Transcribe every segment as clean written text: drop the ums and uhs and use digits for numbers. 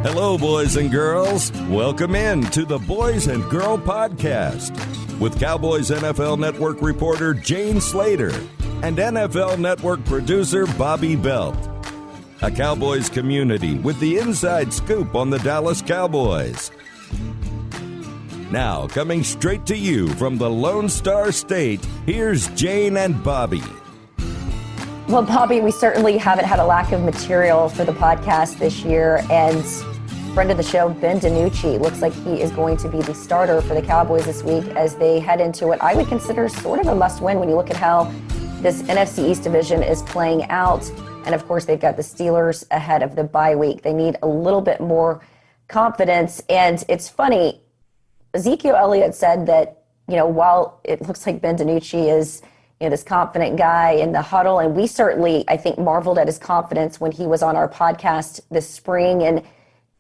Hello, boys and girls. Welcome in to the Boys and Girl Podcast with Cowboys NFL Network reporter Jane Slater and NFL Network producer Bobby Belt. A Cowboys community with the inside scoop on the Dallas Cowboys. Now, coming straight to you from the Lone Star State, here's Jane and Bobby. Well, Bobby, we certainly haven't had a lack of material for the podcast this year, and friend of the show, Ben DiNucci, looks like he is going to be the starter for the Cowboys this week as they head into what I would consider sort of a must-win when you look at how this NFC East division is playing out. And, of course, they've got the Steelers ahead of the bye week. They need a little bit more confidence. And it's funny, Ezekiel Elliott said that, while it looks like Ben DiNucci is this confident guy in the huddle, and we certainly, I think, marveled at his confidence when he was on our podcast this spring and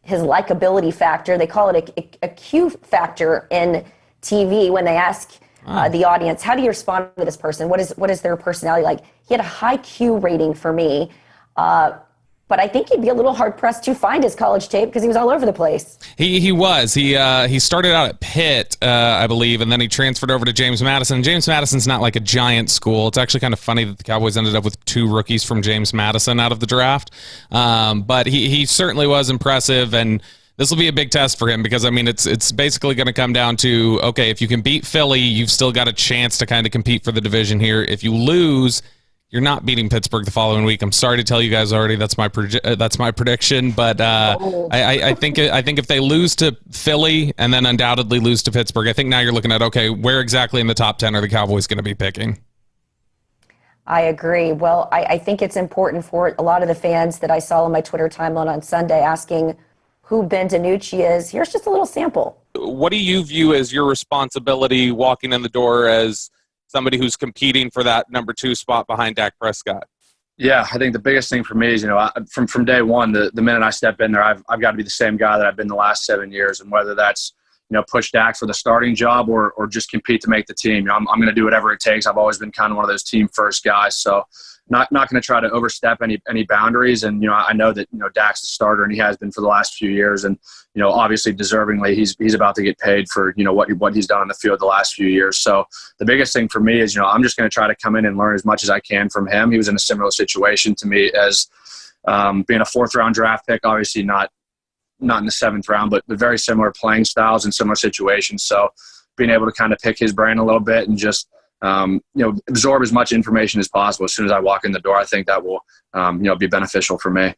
his likability factor. They call it a Q factor in TV when they ask the audience, how do you respond to this person? What is their personality like? He had a high Q rating for me. But I think he'd be a little hard-pressed to find his college tape because he was all over the place. He was. He started out at Pitt, I believe, and then he transferred over to James Madison. James Madison's not like a giant school. It's actually kind of funny that the Cowboys ended up with 2 rookies from James Madison out of the draft. But he certainly was impressive, and this will be a big test for him because, it's basically going to come down to, okay, if you can beat Philly, you've still got a chance to kind of compete for the division here. If you lose, you're not beating Pittsburgh the following week. I'm sorry to tell you guys already. That's my prediction. But I think if they lose to Philly and then undoubtedly lose to Pittsburgh, I think now you're looking at, okay, where exactly in the top 10 are the Cowboys going to be picking? I agree. Well, I think it's important for a lot of the fans that I saw on my Twitter timeline on Sunday asking who Ben DiNucci is. Here's just a little sample. What do you view as your responsibility walking in the door as somebody who's competing for that number 2 spot behind Dak Prescott? Yeah, I think the biggest thing for me is, from day one, the minute I step in there, I've got to be the same guy that I've been the last 7 years. And whether that's, push Dak for the starting job or just compete to make the team, I'm going to do whatever it takes. I've always been kind of one of those team first guys. So not going to try to overstep any boundaries. And, I know that, Dak's the starter and he has been for the last few years. And, obviously deservingly, he's about to get paid for, what he's done on the field the last few years. So the biggest thing for me is, I'm just going to try to come in and learn as much as I can from him. He was in a similar situation to me as being a 4th round draft pick, obviously not in the 7th round, but very similar playing styles and similar situations. So being able to kind of pick his brain a little bit and just, absorb as much information as possible as soon as I walk in the door, I think that will, be beneficial for me.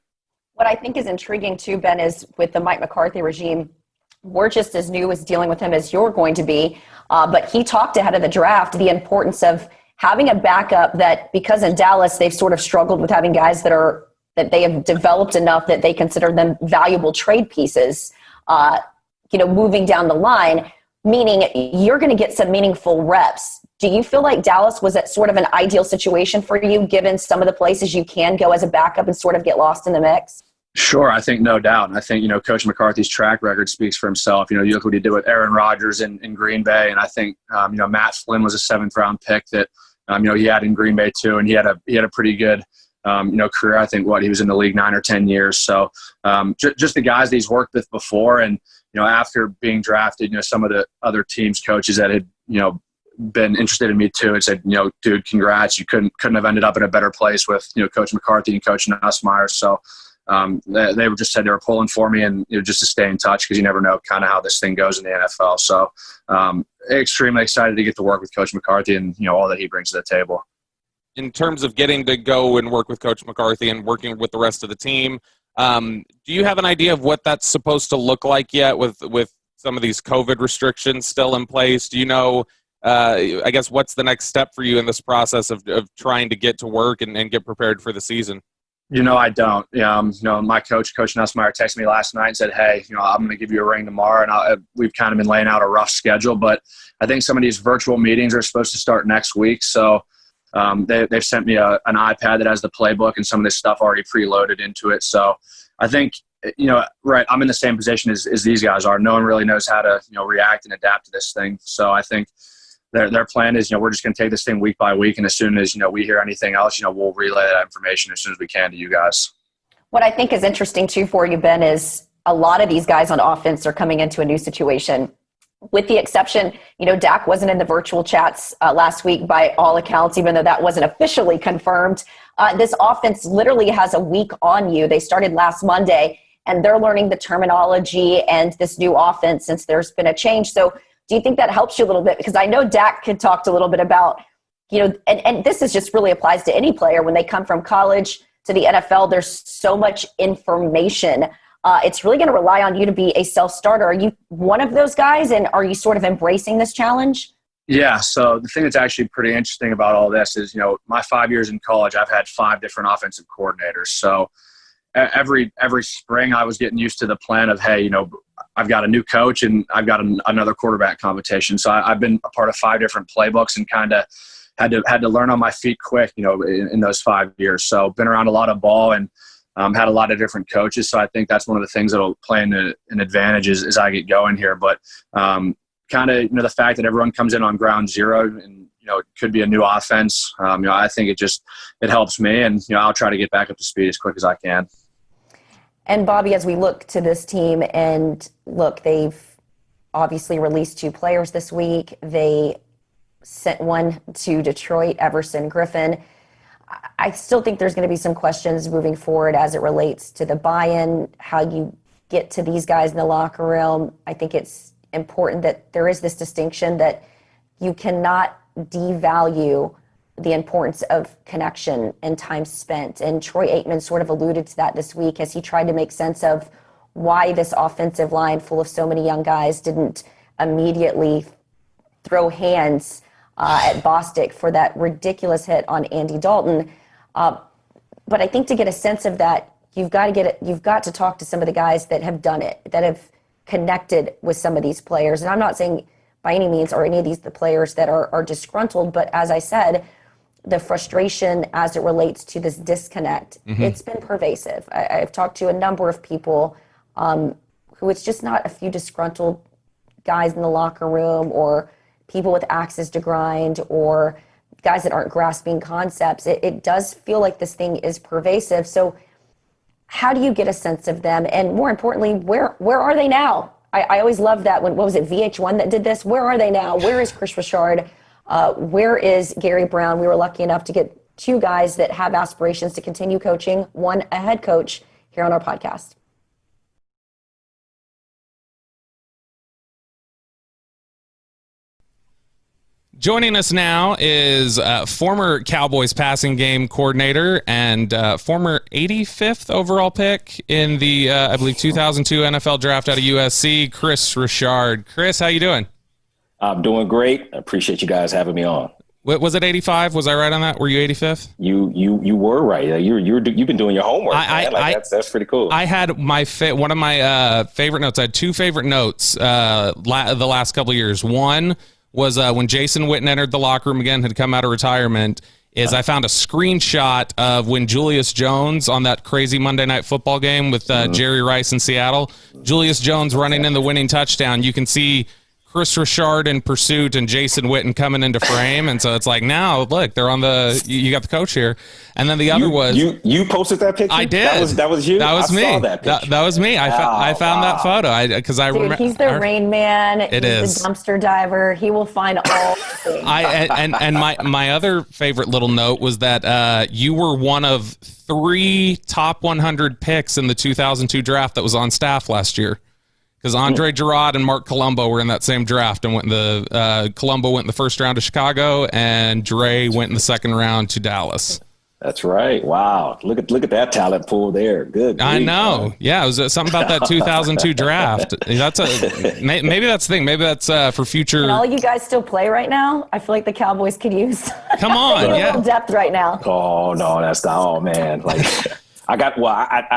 What I think is intriguing too, Ben, is with the Mike McCarthy regime, we're just as new as dealing with him as you're going to be. But he talked ahead of the draft the importance of having a backup that, because in Dallas they've sort of struggled with having guys that they have developed enough that they consider them valuable trade pieces, moving down the line, meaning you're going to get some meaningful reps. Do you feel like Dallas was at sort of an ideal situation for you, given some of the places you can go as a backup and sort of get lost in the mix? Sure, I think no doubt. And I think, Coach McCarthy's track record speaks for himself. You look what he did with Aaron Rodgers in Green Bay. And I think, Matt Flynn was a 7th round pick that, he had in Green Bay too. And he had a pretty good, career. I think he was in the league 9 or 10 years. So just the guys that he's worked with before. And, after being drafted, some of the other teams' coaches that had, been interested in me too and said, dude, congrats. You couldn't have ended up in a better place with, Coach McCarthy and Coach Nussmeier. So they were just said they were pulling for me and just to stay in touch because you never know kind of how this thing goes in the NFL. So extremely excited to get to work with Coach McCarthy and, all that he brings to the table. In terms of getting to go and work with Coach McCarthy and working with the rest of the team, do you have an idea of what that's supposed to look like yet with some of these COVID restrictions still in place? Do you know, I guess, what's the next step for you in this process of trying to get to work and get prepared for the season? I don't. My Coach Nussmeier texted me last night and said, hey, I'm going to give you a ring tomorrow. And we've kind of been laying out a rough schedule. But I think some of these virtual meetings are supposed to start next week. So they've sent me an iPad that has the playbook and some of this stuff already preloaded into it. So I think, right, I'm in the same position as these guys are. No one really knows how to, react and adapt to this thing. So I think their plan is, we're just going to take this thing week by week. And as soon as, we hear anything else, we'll relay that information as soon as we can to you guys. What I think is interesting too for you, Ben, is a lot of these guys on offense are coming into a new situation. With the exception, Dak wasn't in the virtual chats last week by all accounts, even though that wasn't officially confirmed. This offense literally has a week on you. They started last Monday, and they're learning the terminology and this new offense since there's been a change. So do you think that helps you a little bit? Because I know Dak had talked a little bit about, and this is just really applies to any player when they come from college to the NFL. There's so much information. It's really going to rely on you to be a self-starter. Are you one of those guys, and are you sort of embracing this challenge? Yeah, so the thing that's actually pretty interesting about all this is, my 5 years in college, I've had 5 different offensive coordinators. So every spring I was getting used to the plan of, hey, I've got a new coach and I've got another quarterback competition. So I've been a part of 5 different playbooks and kind of had to learn on my feet quick, in those 5 years. So been around a lot of ball and had a lot of different coaches. So I think that's one of the things that'll play an advantage as I get going here. But kind of, the fact that everyone comes in on ground zero and, it could be a new offense. I think it helps me, and, I'll try to get back up to speed as quick as I can. And Bobby, as we look to this team, and look, they've obviously released 2 players this week. They sent one to Detroit, Everson Griffin. I still think there's going to be some questions moving forward as it relates to the buy-in, how you get to these guys in the locker room. I think it's important that there is this distinction that you cannot devalue the importance of connection and time spent. And Troy Aikman sort of alluded to that this week as he tried to make sense of why this offensive line full of so many young guys didn't immediately throw hands at Bostic for that ridiculous hit on Andy Dalton. But I think to get a sense of that, you've got to talk to some of the guys that have done it, that have connected with some of these players. And I'm not saying by any means are any of these the players that are disgruntled, but as I said, the frustration as it relates to this disconnect, it's been pervasive. I've talked to a number of people who it's just not a few disgruntled guys in the locker room or people with axes to grind or guys that aren't grasping concepts. It does feel like this thing is pervasive. So how do you get a sense of them? And more importantly, where are they now? I always loved that when, what was it, VH1 that did this? Where are they now? Where is Kris Richard? Where is Gary Brown? We were lucky enough to get 2 guys that have aspirations to continue coaching, one a head coach here on our podcast. Joining us now is former Cowboys passing game coordinator and former 85th overall pick in the, I believe, 2002 NFL draft out of USC, Kris Richard. Kris, how you doing? I'm doing great. I appreciate you guys having me on. Was it 85? Was I right on that? Were you 85th? You were right. You've been doing your homework. That's pretty cool. I had one of my favorite notes. I had 2 favorite notes the last couple of years. One was when Jason Witten entered the locker room again, had come out of retirement, I found a screenshot of when Julius Jones on that crazy Monday Night Football game with Jerry Rice in Seattle, Julius Jones running in the winning touchdown. You can see Kris Richard in pursuit and Jason Witten coming into frame. And so it's like, now, look, they're on you got the coach here. And then the other was... You posted that picture? I did. That was you? That was me. Saw that picture. That was me. I found that photo because I remember... He's the Rain Man. He's the dumpster diver. He will find all things. My other favorite little note was that you were one of 3 top 100 picks in the 2002 draft that was on staff last year. Because Andre Gerard and Mark Colombo were in that same draft, and Colombo went in the first round to Chicago, and Dre went in the second round to Dallas. That's right. Wow. Look at that talent pool there. Good. I know. Yeah, it was something about that 2002 draft. Maybe that's the thing. Maybe that's for future. Can all you guys still play right now? I feel like the Cowboys could use. Come on, a little depth right now. Oh no, that's not. Oh man, like. I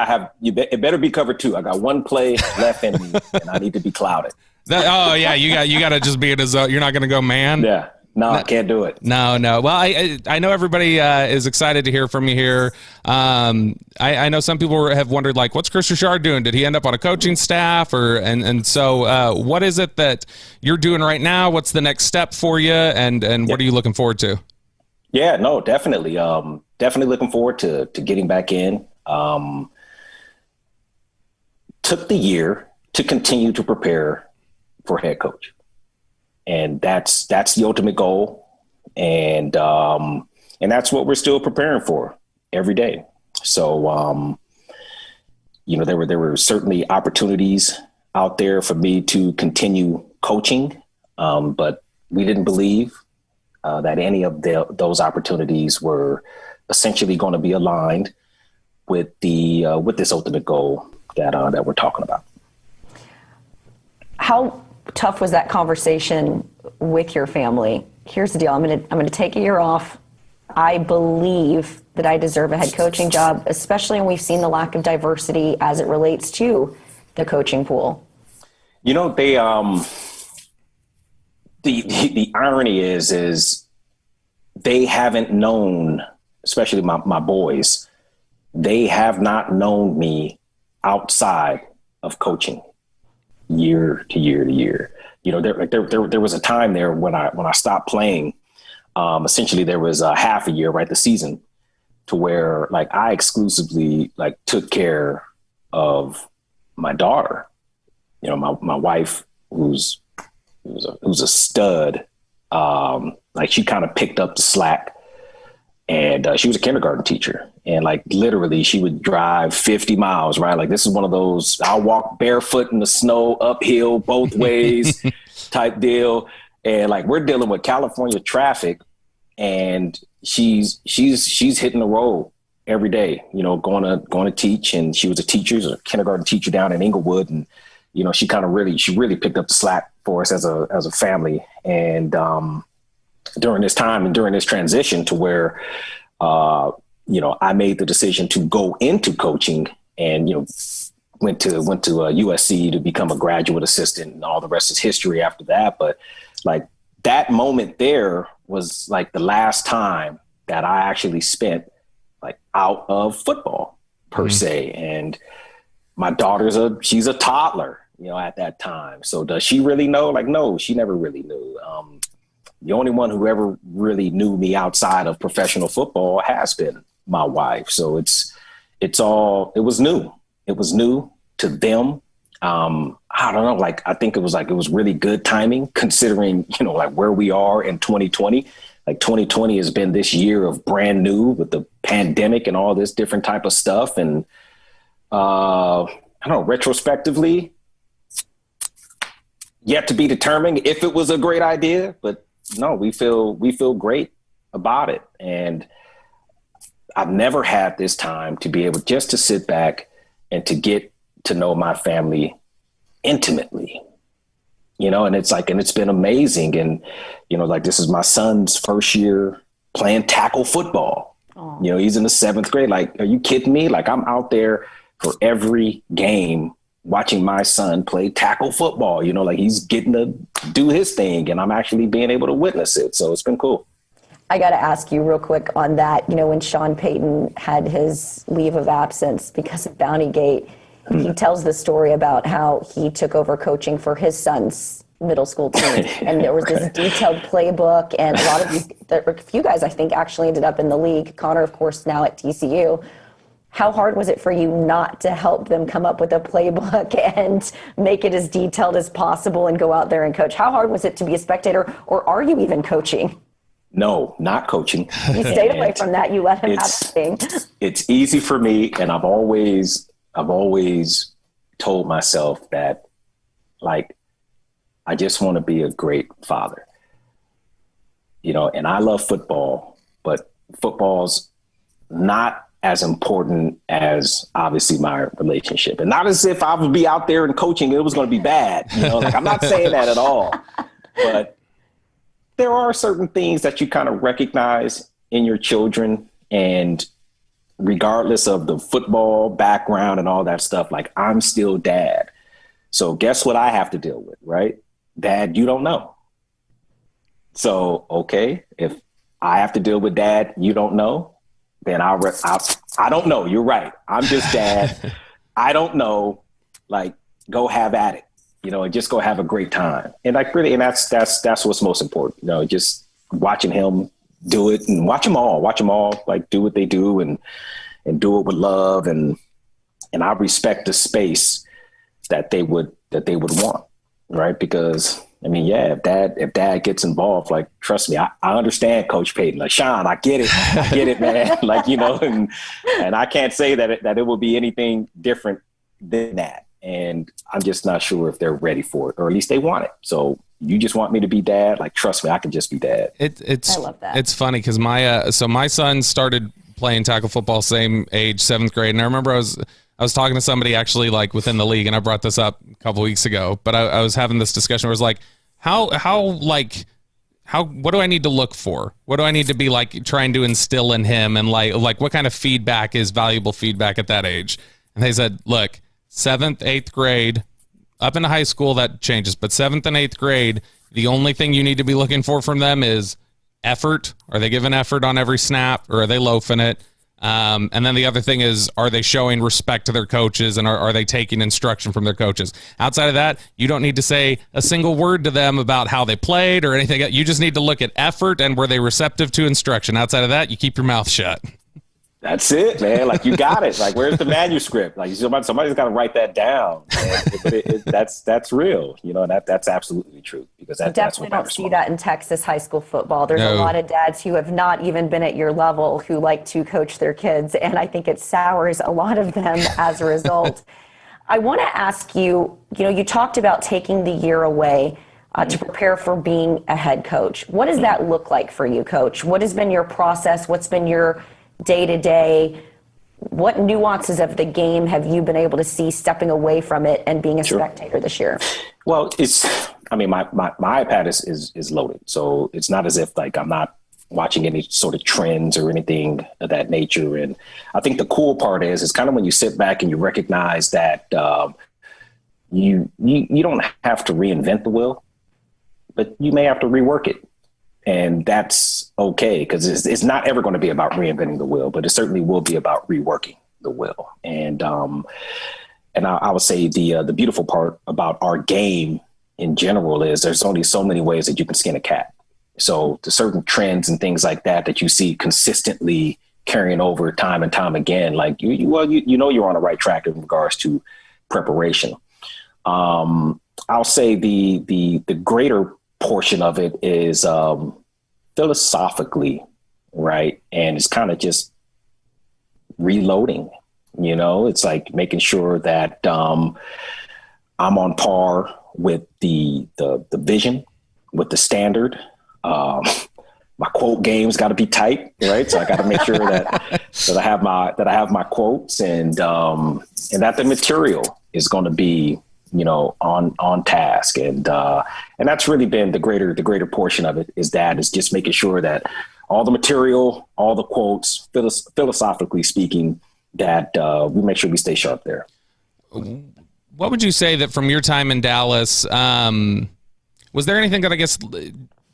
have. It better be covered 2. I got 1 play left in me, and I need to be clouded. You got to just be in a zone. You're not going to go man. Yeah, no, I can't do it. No. Well, I know everybody is excited to hear from you here. I know some people have wondered, like, what's Kris Richard doing? Did he end up on a coaching staff, so what is it that you're doing right now? What's the next step for you, and what are you looking forward to? Yeah, no, definitely. Definitely looking forward to getting back in. took the year to continue to prepare for head coach. And that's the ultimate goal. And that's what we're still preparing for every day. So, there were certainly opportunities out there for me to continue coaching. But we didn't believe that any of those opportunities were essentially going to be aligned with this ultimate goal that we're talking about. How tough was that conversation with your family? Here's the deal. I'm going to take a year off. I believe that I deserve a head coaching job, especially when we've seen the lack of diversity as it relates to the coaching pool. They the irony is they haven't known, especially my boys, they have not known me outside of coaching year to year to year. There was a time there when I stopped playing. Essentially, there was a half a year, right, the season, to where I exclusively took care of my daughter. My wife, who's a stud. She kind of picked up the slack, and she was a kindergarten teacher. And literally she would drive 50 miles, right? This is one of those, I'll walk barefoot in the snow, uphill both ways type deal. And we're dealing with California traffic, and she's hitting the road every day, going to teach. And she was a kindergarten teacher down in Inglewood. And, she really picked up the slack for us as a family. And during this time and during this transition to where, I made the decision to go into coaching and, went to USC to become a graduate assistant, and all the rest is history after that. But that moment there was the last time that I actually spent out of football per se. And my daughter's she's a toddler, at that time. So does she really know? No, she never really knew. The only one who ever really knew me outside of professional football has been my wife. So it was new. It was new to them. I don't know. I think it was really good timing considering, where we are in 2020. 2020 has been this year of brand new with the pandemic and all this different type of stuff. And I don't know, retrospectively, yet to be determined if it was a great idea, but no, we feel great about it. And I've never had this time to be able just to sit back and to get to know my family intimately, and it's been amazing. And, this is my son's first year playing tackle football. Oh. He's in the 7th grade. Are you kidding me? I'm out there for every game watching my son play tackle football, he's getting to do his thing, and I'm actually being able to witness it. So it's been cool. I got to ask you real quick on that. When Sean Payton had his leave of absence because of Bountygate, he tells the story about how he took over coaching for his son's middle school team. And there was this detailed playbook, and a lot of a few guys, I think, actually ended up in the league. Connor, of course, now at TCU. How hard was it for you not to help them come up with a playbook and make it as detailed as possible and go out there and coach? How hard was it to be a spectator, or are you even coaching? No, not coaching. You stayed away from that. You let him have the thing. It's easy for me, and I've always told myself that, I just want to be a great father. And I love football, but football's not as important as obviously my relationship. And not as if I would be out there and coaching, it was going to be bad. I'm not saying that at all, but there are certain things that you kind of recognize in your children, and regardless of the football background and all that stuff, I'm still dad. So guess what I have to deal with, right? Dad, you don't know. So, okay, if I have to deal with dad, you don't know, then I don't know. You're right. I'm just dad. I don't know. Go have at it, and just go have a great time. And really, and that's what's most important, just watching him do it, and watch them all do what they do and do it with love. And I respect the space that they would want, right? Because I mean, yeah, if dad gets involved, like, trust me, I understand Coach Payton. Like, Sean, I get it, man. Like, you know, and I can't say that it will be anything different than that. And I'm just not sure if they're ready for it, or at least they want it. So you just want me to be dad? Like, trust me, I can just be dad. I love that. It's funny because my son started playing tackle football same age, 7th grade, and I remember I was talking to somebody actually like within the league, and I brought this up a couple weeks ago, but I was having this discussion where it was like, how what do I need to look for? What do I need to be like trying to instill in him, and like what kind of feedback is valuable feedback at that age? And they said, look, 7th, 8th grade, up into high school that changes, but 7th and 8th grade, the only thing you need to be looking for from them is effort. Are they giving effort on every snap, or are they loafing it? And then the other thing is, are they showing respect to their coaches, and are they taking instruction from their coaches? Outside of that, you don't need to say a single word to them about how they played or anything. You just need to look at effort and were they receptive to instruction. Outside of that, you keep your mouth shut. That's it, man. Like, you got it. Like, where's the manuscript? Like, somebody's got to write that down. That's real. You know, that's absolutely true, because that's what don't see that in Texas high school football. There's a lot of dads who have not even been at your level who like to coach their kids, and I think it sours a lot of them as a result. I want to ask you, you talked about taking the year away to prepare for being a head coach. What does that look like for you, Coach? What has been your process? What's been your day-to-day? What nuances of the game have you been able to see stepping away from it and being a spectator this year? Well, my iPad is loaded. So it's not as if like I'm not watching any sort of trends or anything of that nature. And I think the cool part is kind of when you sit back and you recognize that you don't have to reinvent the wheel, but you may have to rework it. And that's okay, because it's not ever going to be about reinventing the wheel, but it certainly will be about reworking the wheel. And I would say the beautiful part about our game in general is there's only so many ways that you can skin a cat. So the certain trends and things like that you see consistently carrying over time and time again, like you know you're on the right track in regards to preparation. I'll say the greater portion of it is philosophically, right? And it's kind of just reloading, it's like making sure that I'm on par with the vision, with the standard. My quote game's got to be tight, right? So I got to make sure that I have my quotes, and that the material is going to be on task. And that's really been the greater portion of it is just making sure that all the material, all the quotes, philosophically speaking, that we make sure we stay sharp there. What would you say that from your time in Dallas, was there anything that I guess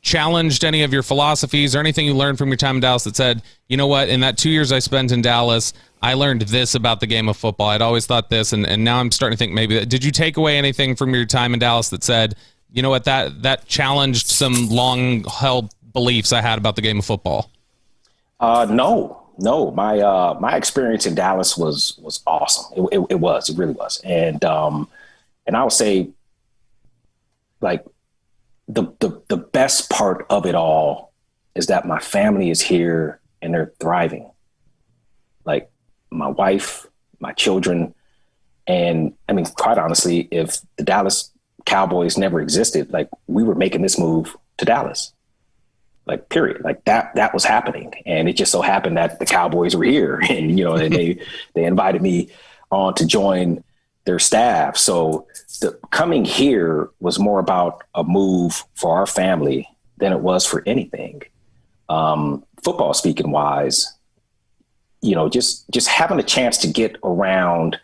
challenged any of your philosophies, or anything you learned from your time in Dallas that said, you know what, in that 2 years I spent in Dallas, I learned this about the game of football. I'd always thought this, and now I'm starting to think maybe that. Did you take away anything from your time in Dallas that said, you know what, that challenged some long-held beliefs I had about the game of football? No. My experience in Dallas was awesome. It really was. And I would say, like, the best part of it all is that my family is here and they're thriving. Like, my wife, my children, and I mean, quite honestly, if the Dallas Cowboys never existed, like, we were making this move to Dallas, like, period. Like, that was happening. And it just so happened that the Cowboys were here, and, and they invited me on to join their staff. So the coming here was more about a move for our family than it was for anything. Football speaking wise, just having a chance to get around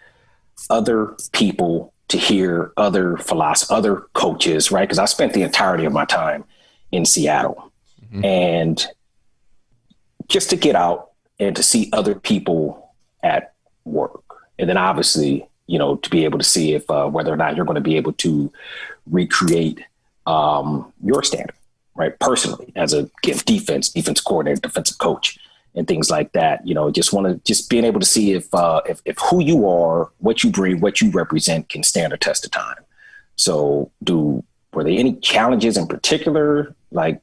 other people, to hear other philosophies, other coaches, right? Because I spent the entirety of my time in Seattle. Mm-hmm. And just to get out and to see other people at work. And then obviously, to be able to see if whether or not you're going to be able to recreate your standard, right? Personally, as a defense coordinator, defensive coach. and things like that. Just being able to see if who you are, what you bring, what you represent can stand the test of time. So were there any challenges in particular? Like,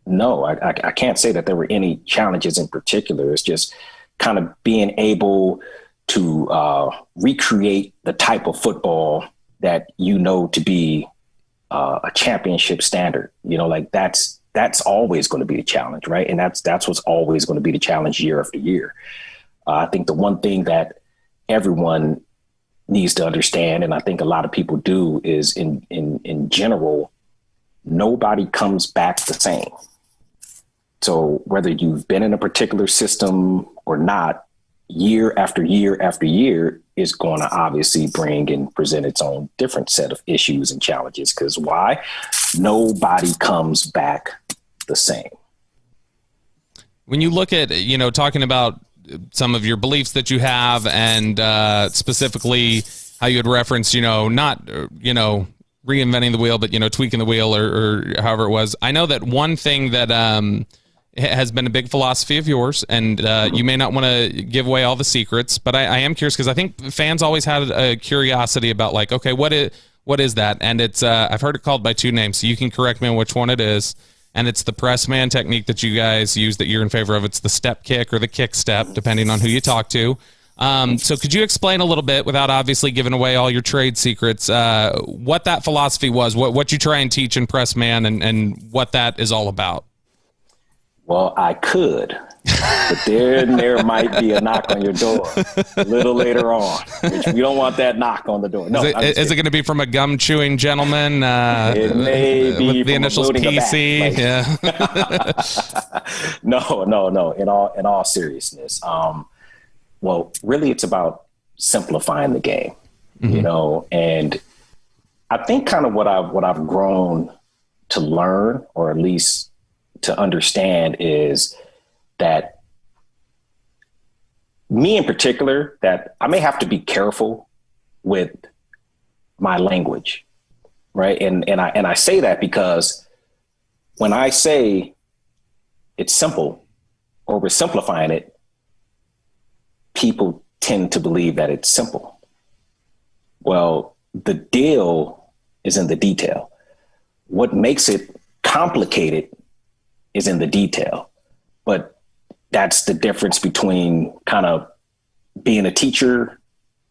no, I can't say that there were any challenges in particular. It's just kind of being able to recreate the type of football that to be a championship standard. That's always going to be a challenge, right? And that's what's always going to be the challenge year after year. I think the one thing that everyone needs to understand, and I think a lot of people do, is in general, nobody comes back the same. So whether you've been in a particular system or not, year after year after year is going to obviously bring and present its own different set of issues and challenges. Because why? Nobody comes back the same. When you look at, talking about some of your beliefs that you have, and specifically how you had referenced, not, reinventing the wheel, but, tweaking the wheel or however it was. I know that one thing that has been a big philosophy of yours, and you may not want to give away all the secrets, but I am curious, because I think fans always had a curiosity about, like, okay, what is that? And it's I've heard it called by two names, so you can correct me on which one it is. And it's the press man technique that you guys use that you're in favor of. It's the step kick or the kick step, depending on who you talk to. So could you explain a little bit, without obviously giving away all your trade secrets, what that philosophy was, what you try and teach in press man, and what that is all about? Well, I could, but there might be a knock on your door a little later on, which we don't want that knock on the door. No, is it going to be from a gum chewing gentleman? It may be with the initials PC. Yeah. No. In all seriousness, well, really, it's about simplifying the game, and I think kind of what I've grown to learn, or at least to understand, is that me in particular, that I may have to be careful with my language, right? And I say that because when I say it's simple, or we're simplifying it, people tend to believe that it's simple. Well, the deal is in the detail. What makes it complicated is in the detail. But that's the difference between kind of being a teacher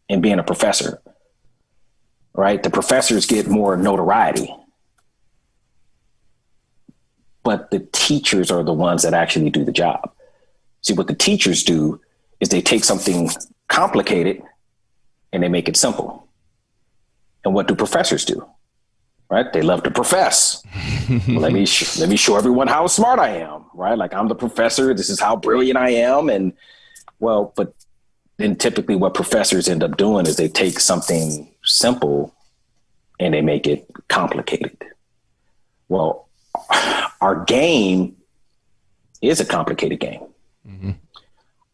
and being a professor, right? The professors get more notoriety, but the teachers are the ones that actually do the job. See, what the teachers do is they take something complicated and they make it simple. And what do professors do? Right? They love to profess. let me show everyone how smart I am, right? Like, I'm the professor. This is how brilliant I am. And but then typically what professors end up doing is they take something simple and they make it complicated. Well, our game is a complicated game. Mm-hmm.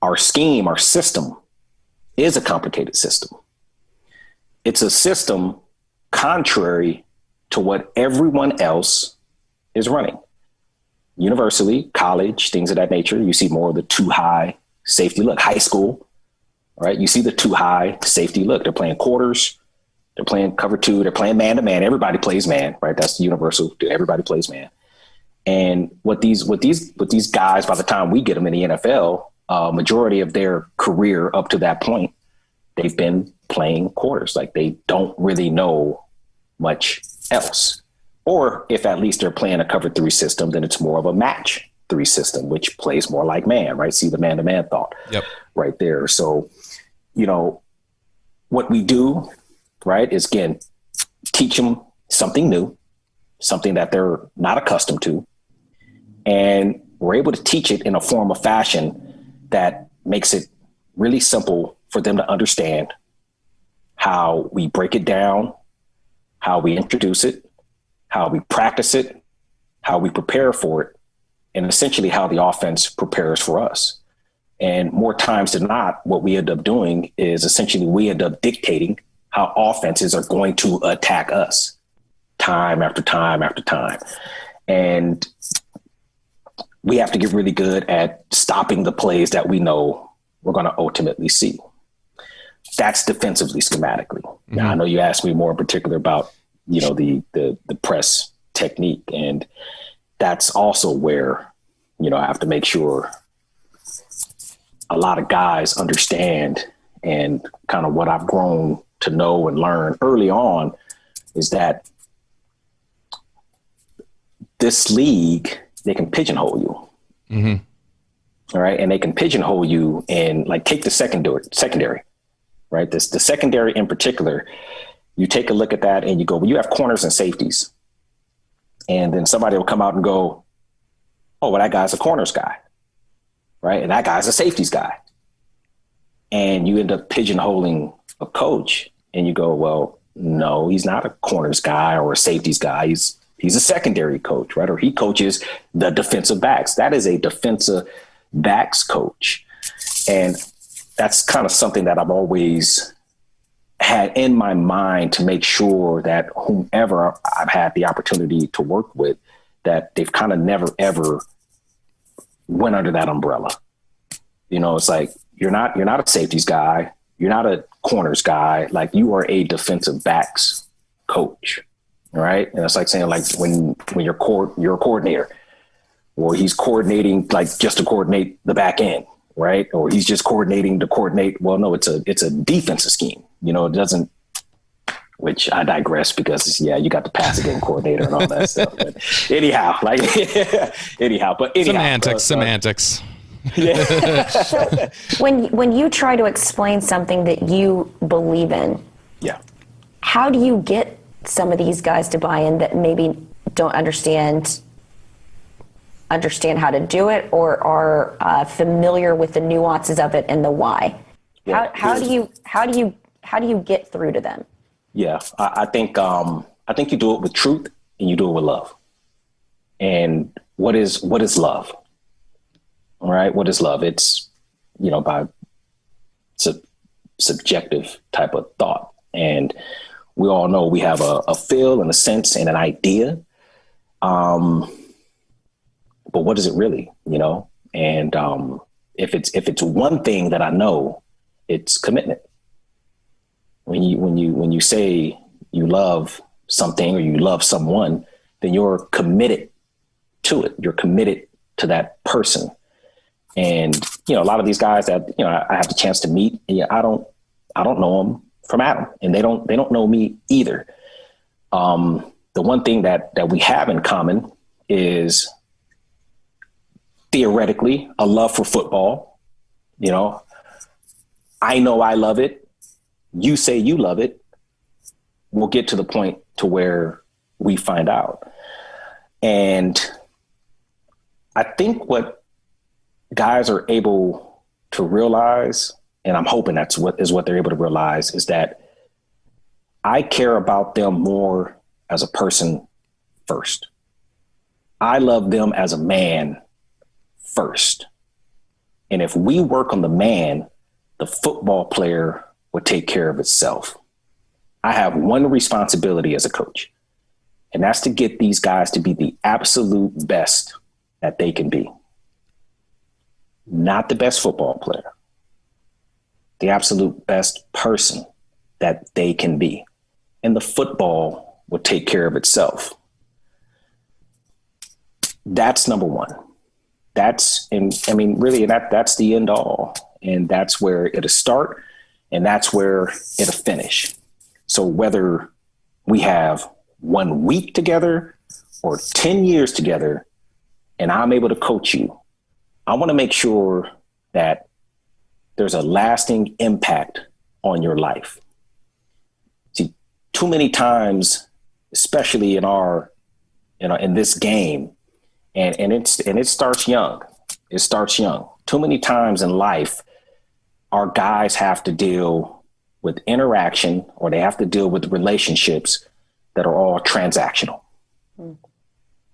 Our scheme, our system is a complicated system. It's a system contrary to what everyone else is running. University, college, things of that nature. You see more of the too high safety look. High school, right? You see the too high safety look. They're playing quarters. They're playing cover two. They're playing man to man. Everybody plays man, right? That's the universal. Everybody plays man. And what these guys, by the time we get them in the NFL, majority of their career up to that point, they've been playing quarters. Like, they don't really know much else. Or if at least they're playing a cover three system, then it's more of a match three system, which plays more like man, right? See the man-to-man thought right there. So, what we do, right, is, again, teach them something new, something that they're not accustomed to. And we're able to teach it in a form of fashion that makes it really simple for them to understand how we break it down, how we introduce it, how we practice it, how we prepare for it, and essentially how the offense prepares for us. And more times than not, what we end up doing is essentially we end up dictating how offenses are going to attack us time after time after time. And we have to get really good at stopping the plays that we know we're going to ultimately see. That's defensively, schematically. Mm-hmm. Now, I know you asked me more in particular about, the press technique, and that's also where, I have to make sure a lot of guys understand, and kind of what I've grown to know and learn early on is that this league, they can pigeonhole you. Mm-hmm. All right. And they can pigeonhole you in, like, take the secondary, right? The secondary in particular, you take a look at that and you go, well, you have corners and safeties. And then somebody will come out and go, oh, well, that guy's a corners guy, right? And that guy's a safeties guy. And you end up pigeonholing a coach, and you go, well, no, he's not a corners guy or a safeties guy. He's a secondary coach, right? Or he coaches the defensive backs. That is a defensive backs coach. And that's kind of something that I've always had in my mind, to make sure that whomever I've had the opportunity to work with, that they've kind of never, ever went under that umbrella. It's like, you're not a safeties guy. You're not a corners guy. Like, you are a defensive backs coach. Right. And it's like saying, like, when you're a coordinator, or he's coordinating, like, just to coordinate the back end. Right. Or he's just coordinating to coordinate. Well, no, it's a defensive scheme. It doesn't, which I digress, because you got the pass game coordinator and all that stuff. But anyhow, Semantics. Yeah. So when you try to explain something that you believe in, how do you get some of these guys to buy in that maybe don't understand how to do it, or are familiar with the nuances of it and the why? How do you get through to them? Yeah, I think you do it with truth, and you do it with love. And what is love? All right. What is love? It's, by subjective type of thought. And we all know we have a feel and a sense and an idea. But what is it really, And if it's one thing that I know, it's commitment. When you say you love something or you love someone, then you're committed to it. You're committed to that person. And, a lot of these guys that, I have the chance to meet, I don't know them from Adam, and they don't know me either. The one thing that we have in common is, theoretically, a love for football. I know I love it. You say you love it. We'll get to the point to where we find out. And I think what guys are able to realize, and I'm hoping that's what they're able to realize, is that I care about them more as a person first. I love them as a man first. And if we work on the man, the football player will take care of itself. I have one responsibility as a coach, and that's to get these guys to be the absolute best that they can be. Not the best football player, the absolute best person that they can be. And the football will take care of itself. That's number one. That's the end all. And that's where it'll start, and that's where it'll finish. So whether we have 1 week together or 10 years together, and I'm able to coach you, I want to make sure that there's a lasting impact on your life. See, too many times, especially in this game, and it starts young. It starts young. Too many times in life, our guys have to deal with interaction, or they have to deal with relationships that are all transactional. Mm.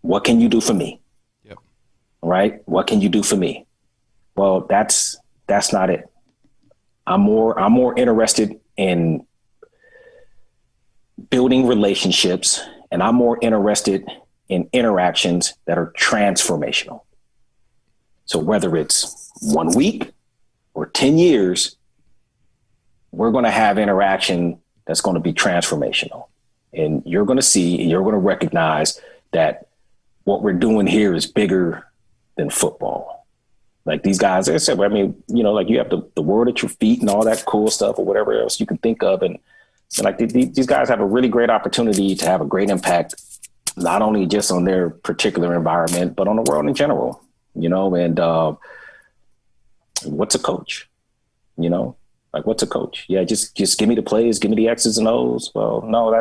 What can you do for me? Yep. Right? What can you do for me? Well, that's not it. I'm more interested in building relationships, and I'm more interested in interactions that are transformational. So whether it's 1 week or 10 years, we're going to have interaction that's going to be transformational. And you're going to see, and you're going to recognize that what we're doing here is bigger than football. Like these guys, I said, I mean, you know, like you have the world at your feet and all that cool stuff or whatever else you can think of. And like these guys have a really great opportunity to have a great impact, not only just on their particular environment, but on the world in general, you know. And what's a coach? You know, like what's a coach? Yeah, just give me the plays, give me the X's and O's. Well, no,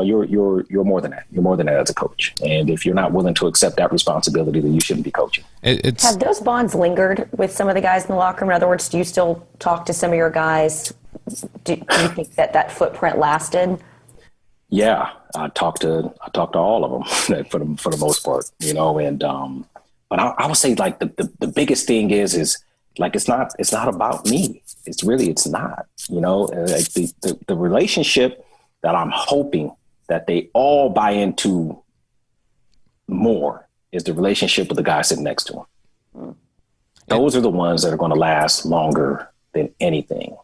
you're more than that. You're more than that as a coach. And if you're not willing to accept that responsibility, then you shouldn't be coaching. Have those bonds lingered with some of the guys in the locker room? In other words, do you still talk to some of your guys? Do you think that footprint lasted? Yeah, I talked to all of them for the most part, you know. And but I would say like the biggest thing is like it's not about me. It's not, you know. Like the relationship that I'm hoping that they all buy into more is the relationship with the guy sitting next to him. Those are the ones that are going to last longer than anything.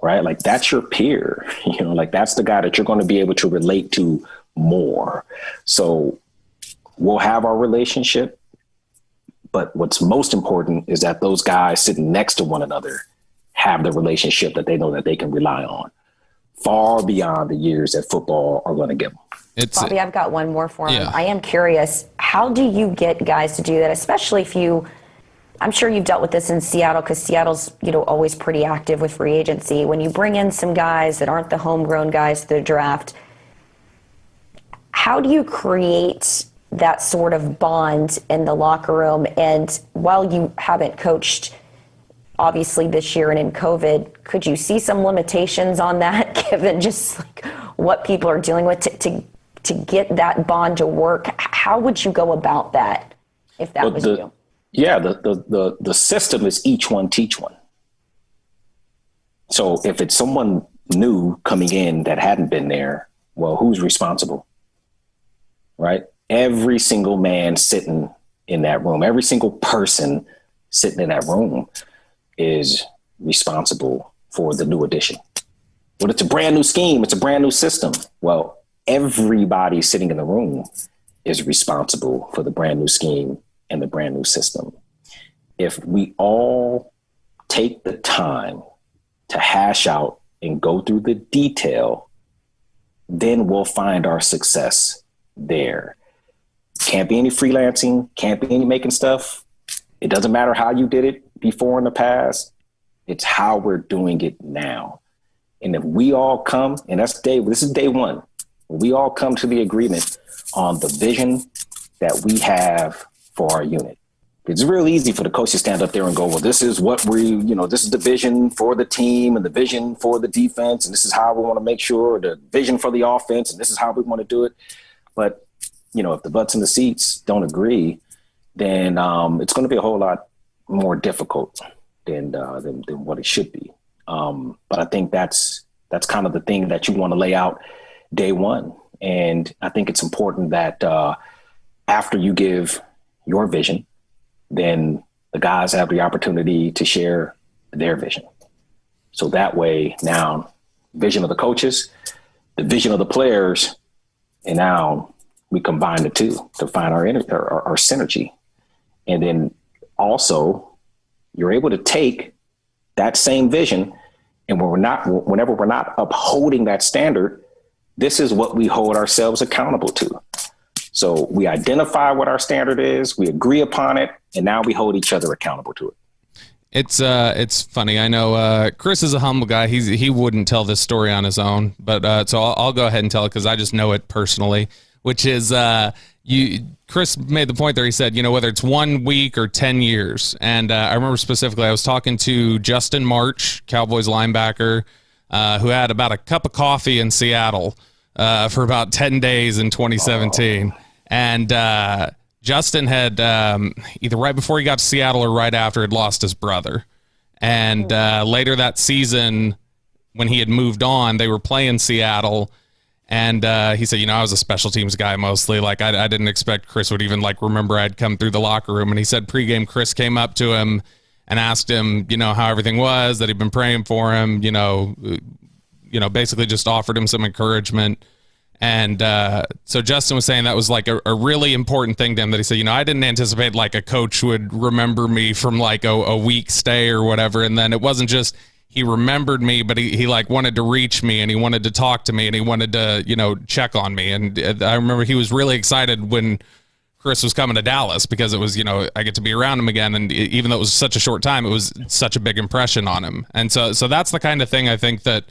Right? Like that's your peer, you know, like that's the guy that you're going to be able to relate to more. So we'll have our relationship, but what's most important is that those guys sitting next to one another have the relationship that they know that they can rely on far beyond the years that football are going to give them. Bobby, I've got one more for him. Yeah. I am curious, how do you get guys to do that, especially if I'm sure you've dealt with this in Seattle because Seattle's, you know, always pretty active with free agency. When you bring in some guys that aren't the homegrown guys to the draft, how do you create that sort of bond in the locker room? And while you haven't coached, obviously, this year and in COVID, could you see some limitations on that given just like what people are dealing with to get that bond to work? How would you go about that if that was you? Yeah, the system is each one teach one. So if it's someone new coming in that hadn't been there, well, who's responsible? Right? Every single man sitting in that room, every single person sitting in that room is responsible for the new addition. Well, it's a brand new scheme. It's a brand new system. Well, everybody sitting in the room is responsible for the brand new scheme and the brand new system. If we all take the time to hash out and go through the detail, then we'll find our success there. Can't be any freelancing, can't be any making stuff. It doesn't matter how you did it before in the past. It's how we're doing it now. And if we all come, and this is day one, we all come to the agreement on the vision that we have for our unit. It's real easy for the coach to stand up there and go, well, this is what this is the vision for the team and the vision for the defense. And this is how we want to make sure the vision for the offense. And this is how we want to do it. But, you know, if the butts in the seats don't agree, then it's going to be a whole lot more difficult than what it should be. But I think that's kind of the thing that you want to lay out day one. And I think it's important that after you give your vision, then the guys have the opportunity to share their vision. So that way now, vision of the coaches, the vision of the players, and now we combine the two to find our synergy. And then also you're able to take that same vision, and whenever we're not upholding that standard, this is what we hold ourselves accountable to. So we identify what our standard is, we agree upon it, and now we hold each other accountable to it. It's funny. I know Kris is a humble guy. He wouldn't tell this story on his own, but so I'll go ahead and tell it because I just know it personally. Which is Kris made the point there. He said, you know, whether it's 1 week or 10 years, and I remember specifically I was talking to Justin March, Cowboys linebacker, who had about a cup of coffee in Seattle for about 10 days in 2017, and Justin had either right before he got to Seattle or right after had lost his brother. And later that season, when he had moved on, they were playing Seattle, And he said, I was a special teams guy mostly. Like, I didn't expect Kris would even, like, remember I'd come through the locker room. And he said pregame Kris came up to him and asked him, how everything was, that he'd been praying for him, basically just offered him some encouragement. And so Justin was saying that was like a really important thing to him, that he said, I didn't anticipate like a coach would remember me from like a week stay or whatever. And then it wasn't just he remembered me, but he like wanted to reach me and he wanted to talk to me and he wanted to, check on me. And I remember he was really excited when Kris was coming to Dallas because it was, I get to be around him again. And even though it was such a short time, it was such a big impression on him. And so that's the kind of thing I think that,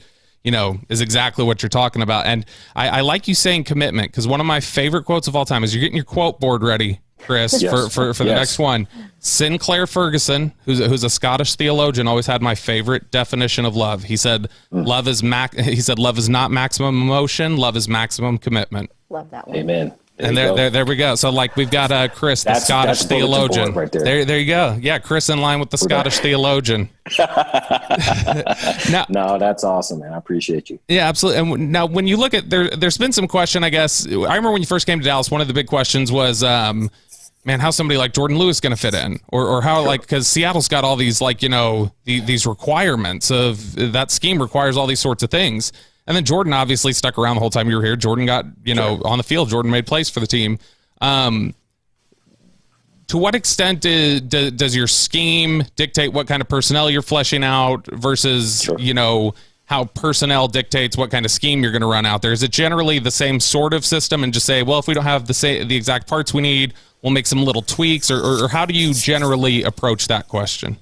is exactly what you're talking about. And I like you saying commitment, because one of my favorite quotes of all time is, you're getting your quote board ready, Kris, Yes. for the next one. Sinclair Ferguson, who's a Scottish theologian, always had my favorite definition of love. He said, love is not maximum emotion, love is maximum commitment. Love that one. Amen. And there we go. So like we've got Kris, the Scottish theologian. Right there. There you go. Yeah, Kris in line with the Scottish theologian. No, that's awesome, man. I appreciate you. Yeah, absolutely. And now when you look at there's been some question, I guess. I remember when you first came to Dallas, one of the big questions was, how's somebody like Jordan Lewis going to fit in? Or how, like, because Seattle's got all these, like, these requirements of that scheme requires all these sorts of things. And then Jordan obviously stuck around the whole time you were here. Jordan got, on the field. Jordan made plays for the team. To what extent does your scheme dictate what kind of personnel you're fleshing out versus, how personnel dictates what kind of scheme you're going to run out there? Is it generally the same sort of system and just say, well, if we don't have the exact parts we need, we'll make some little tweaks, or how do you generally approach that question?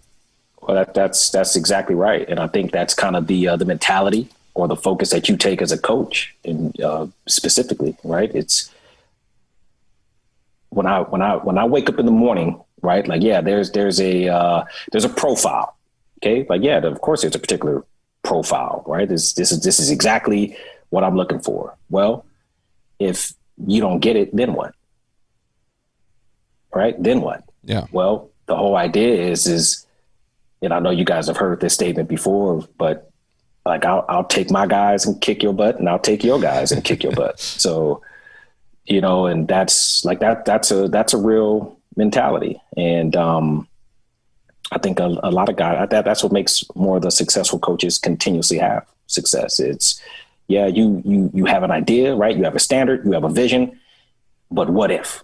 Well, that's exactly right. And I think that's kind of the mentality or the focus that you take as a coach, and specifically, right? It's when I wake up in the morning, right? Like, yeah, there's a profile, okay? Like, yeah, of course, there's a particular profile, right? This is exactly what I'm looking for. Well, if you don't get it, then what? Right? Then what? Yeah. Well, the whole idea is, and I know you guys have heard this statement before, but like, I'll take my guys and kick your butt, and I'll take your guys and kick your butt. So, and that's like that's a real mentality. And I think a lot of guys, that's what makes more of the successful coaches continuously have success. It's, yeah, you have an idea, right? You have a standard, you have a vision, but what if?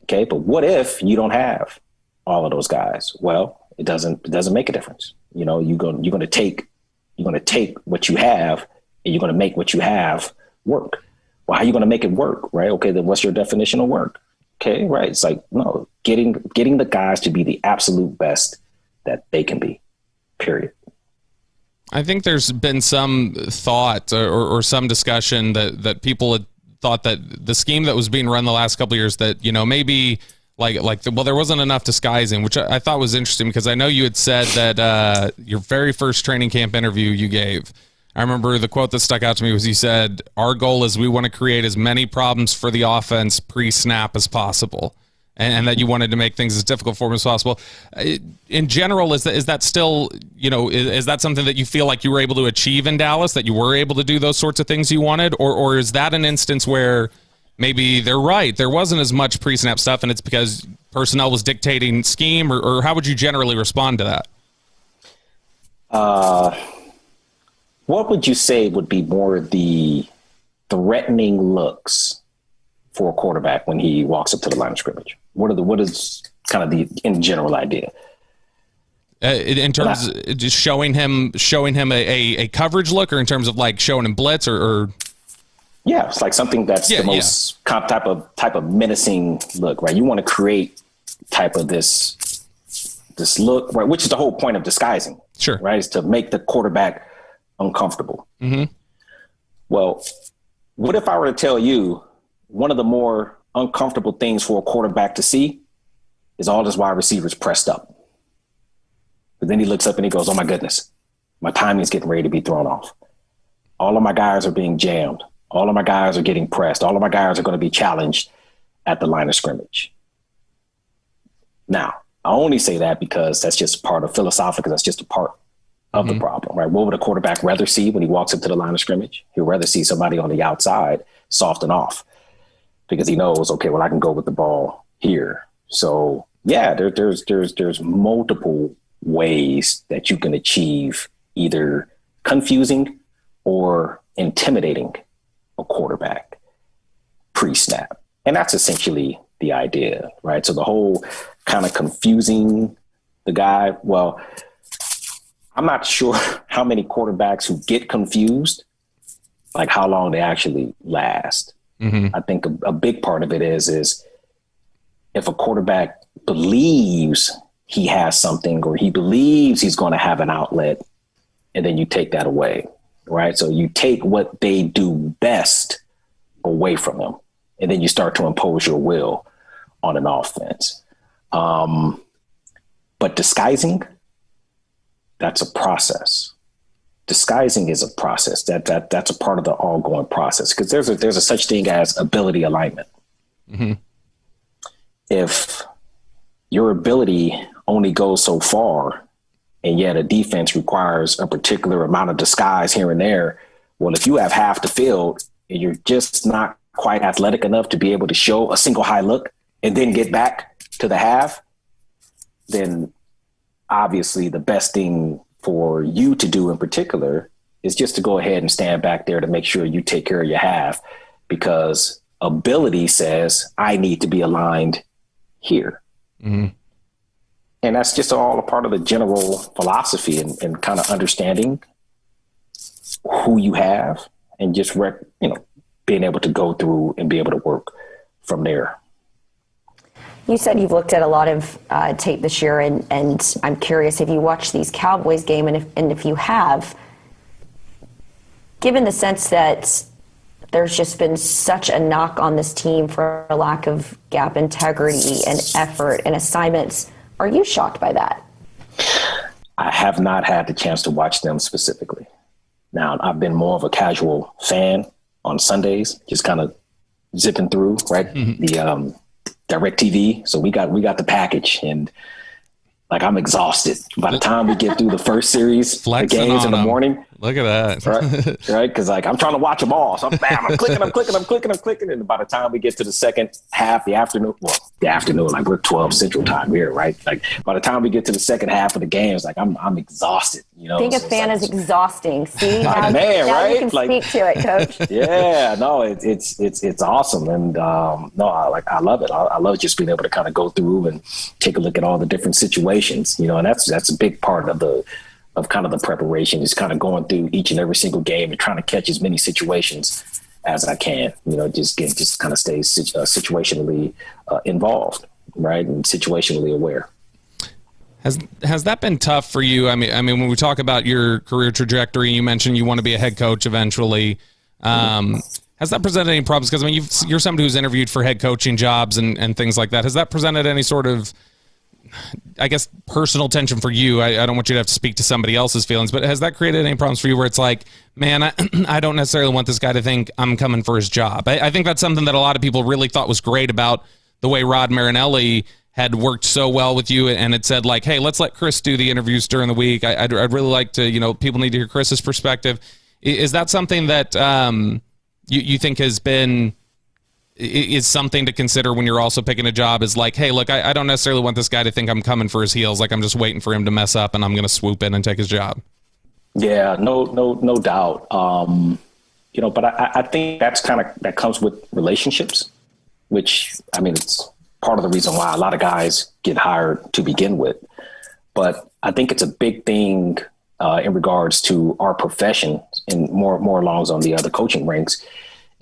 Okay, but what if you don't have all of those guys? Well, it doesn't make a difference. You're going to take what you have and you're going to make what you have work. Well, how are you going to make it work? Right. Okay. Then what's your definition of work? Okay. Right. It's like, no, getting the guys to be the absolute best that they can be, period. I think there's been some thought or some discussion that people had thought that the scheme that was being run the last couple of years, that, maybe there wasn't enough disguising, which I thought was interesting, because I know you had said that your very first training camp interview you gave, I remember the quote that stuck out to me was, you said, our goal is we want to create as many problems for the offense pre-snap as possible, and that you wanted to make things as difficult for them as possible. In general, is that still, is that something that you feel like you were able to achieve in Dallas, that you were able to do those sorts of things you wanted, or is that an instance where maybe they're right, there wasn't as much pre-snap stuff and it's because personnel was dictating scheme, or how would you generally respond to that? What would you say would be more the threatening looks for a quarterback when he walks up to the line of scrimmage? What is kind of the in general idea? In terms of just showing him a coverage look, or in terms of like showing him blitz, or yeah, it's like something that's the most type of menacing look, right? You want to create type of this look, right? Which is the whole point of disguising, sure, right? Is to make the quarterback uncomfortable. Mm-hmm. Well, what if I were to tell you one of the more uncomfortable things for a quarterback to see is all his wide receivers pressed up? But then he looks up and he goes, oh my goodness, my timing's getting ready to be thrown off. All of my guys are being jammed. All of my guys are getting pressed. All of my guys are going to be challenged at the line of scrimmage. Now, I only say that because that's just part of philosophical. That's just a part of the problem, right? What would a quarterback rather see when he walks up to the line of scrimmage? He'd rather see somebody on the outside soften off because he knows, okay, well, I can go with the ball here. So yeah, there's multiple ways that you can achieve either confusing or intimidating a quarterback pre-snap. And that's essentially the idea, right? So the whole kind of confusing the guy, well, I'm not sure how many quarterbacks who get confused, like how long they actually last. I think a big part of it is if a quarterback believes he has something or he believes he's going to have an outlet, and then you take that away, right? So you take what they do best away from them, and then you start to impose your will on an offense. But disguising, that's a process. Disguising is a process. That's a part of the ongoing process because there's a such thing as ability alignment. If your ability only goes so far, and yet a defense requires a particular amount of disguise here and there, well, if you have half the field and you're just not quite athletic enough to be able to show a single high look and then get back to the half, then obviously the best thing for you to do in particular is just to go ahead and stand back there to make sure you take care of your half, because ability says I need to be aligned here. And that's just all a part of the general philosophy and kind of understanding who you have and just, being able to go through and be able to work from there. You said you've looked at a lot of tape this year, and I'm curious if you watched these Cowboys game, and if you have, given the sense that there's just been such a knock on this team for a lack of gap integrity and effort and assignments, are you shocked by that? I have not had the chance to watch them specifically. Now, I've been more of a casual fan on Sundays, just kind of zipping through, right? The DirecTV. So we got the package, and like I'm exhausted by the time we get through the first series, the games in the morning. Look at that. Right? Because like I'm trying to watch them all. So I'm clicking. And by the time we get to the second half, the afternoon, like we're 12 Central Time here, right? Like by the time we get to the second half of the games, like I'm exhausted. Being a fan is exhausting. See, now right? You can speak to it, Coach. Yeah, no, it's awesome, and I love it. I love just being able to kind of go through and take a look at all the different situations, and that's a big part of the preparation is kind of going through each and every single game and trying to catch as many situations as I can, just kind of stay situationally involved, right, and situationally aware. Has that been tough for you? I mean, when we talk about your career trajectory, you mentioned you want to be a head coach eventually. Has that presented any problems? Because you're somebody who's interviewed for head coaching jobs and things like that. Has that presented any sort of, I guess, personal tension for you? I don't want you to have to speak to somebody else's feelings, but has that created any problems for you where it's like, man, I don't necessarily want this guy to think I'm coming for his job? I think that's something that a lot of people really thought was great about the way Rod Marinelli had worked so well with you and had said, like, hey, let's let Kris do the interviews during the week. I'd really like to, people need to hear Kris's perspective. Is that something that you think is something to consider when you're also picking a job? Is like, hey, look, I don't necessarily want this guy to think I'm coming for his heels. Like I'm just waiting for him to mess up and I'm going to swoop in and take his job. Yeah, no doubt. But I think that comes with relationships, which, it's part of the reason why a lot of guys get hired to begin with. But I think it's a big thing in regards to our profession and more along on the other coaching ranks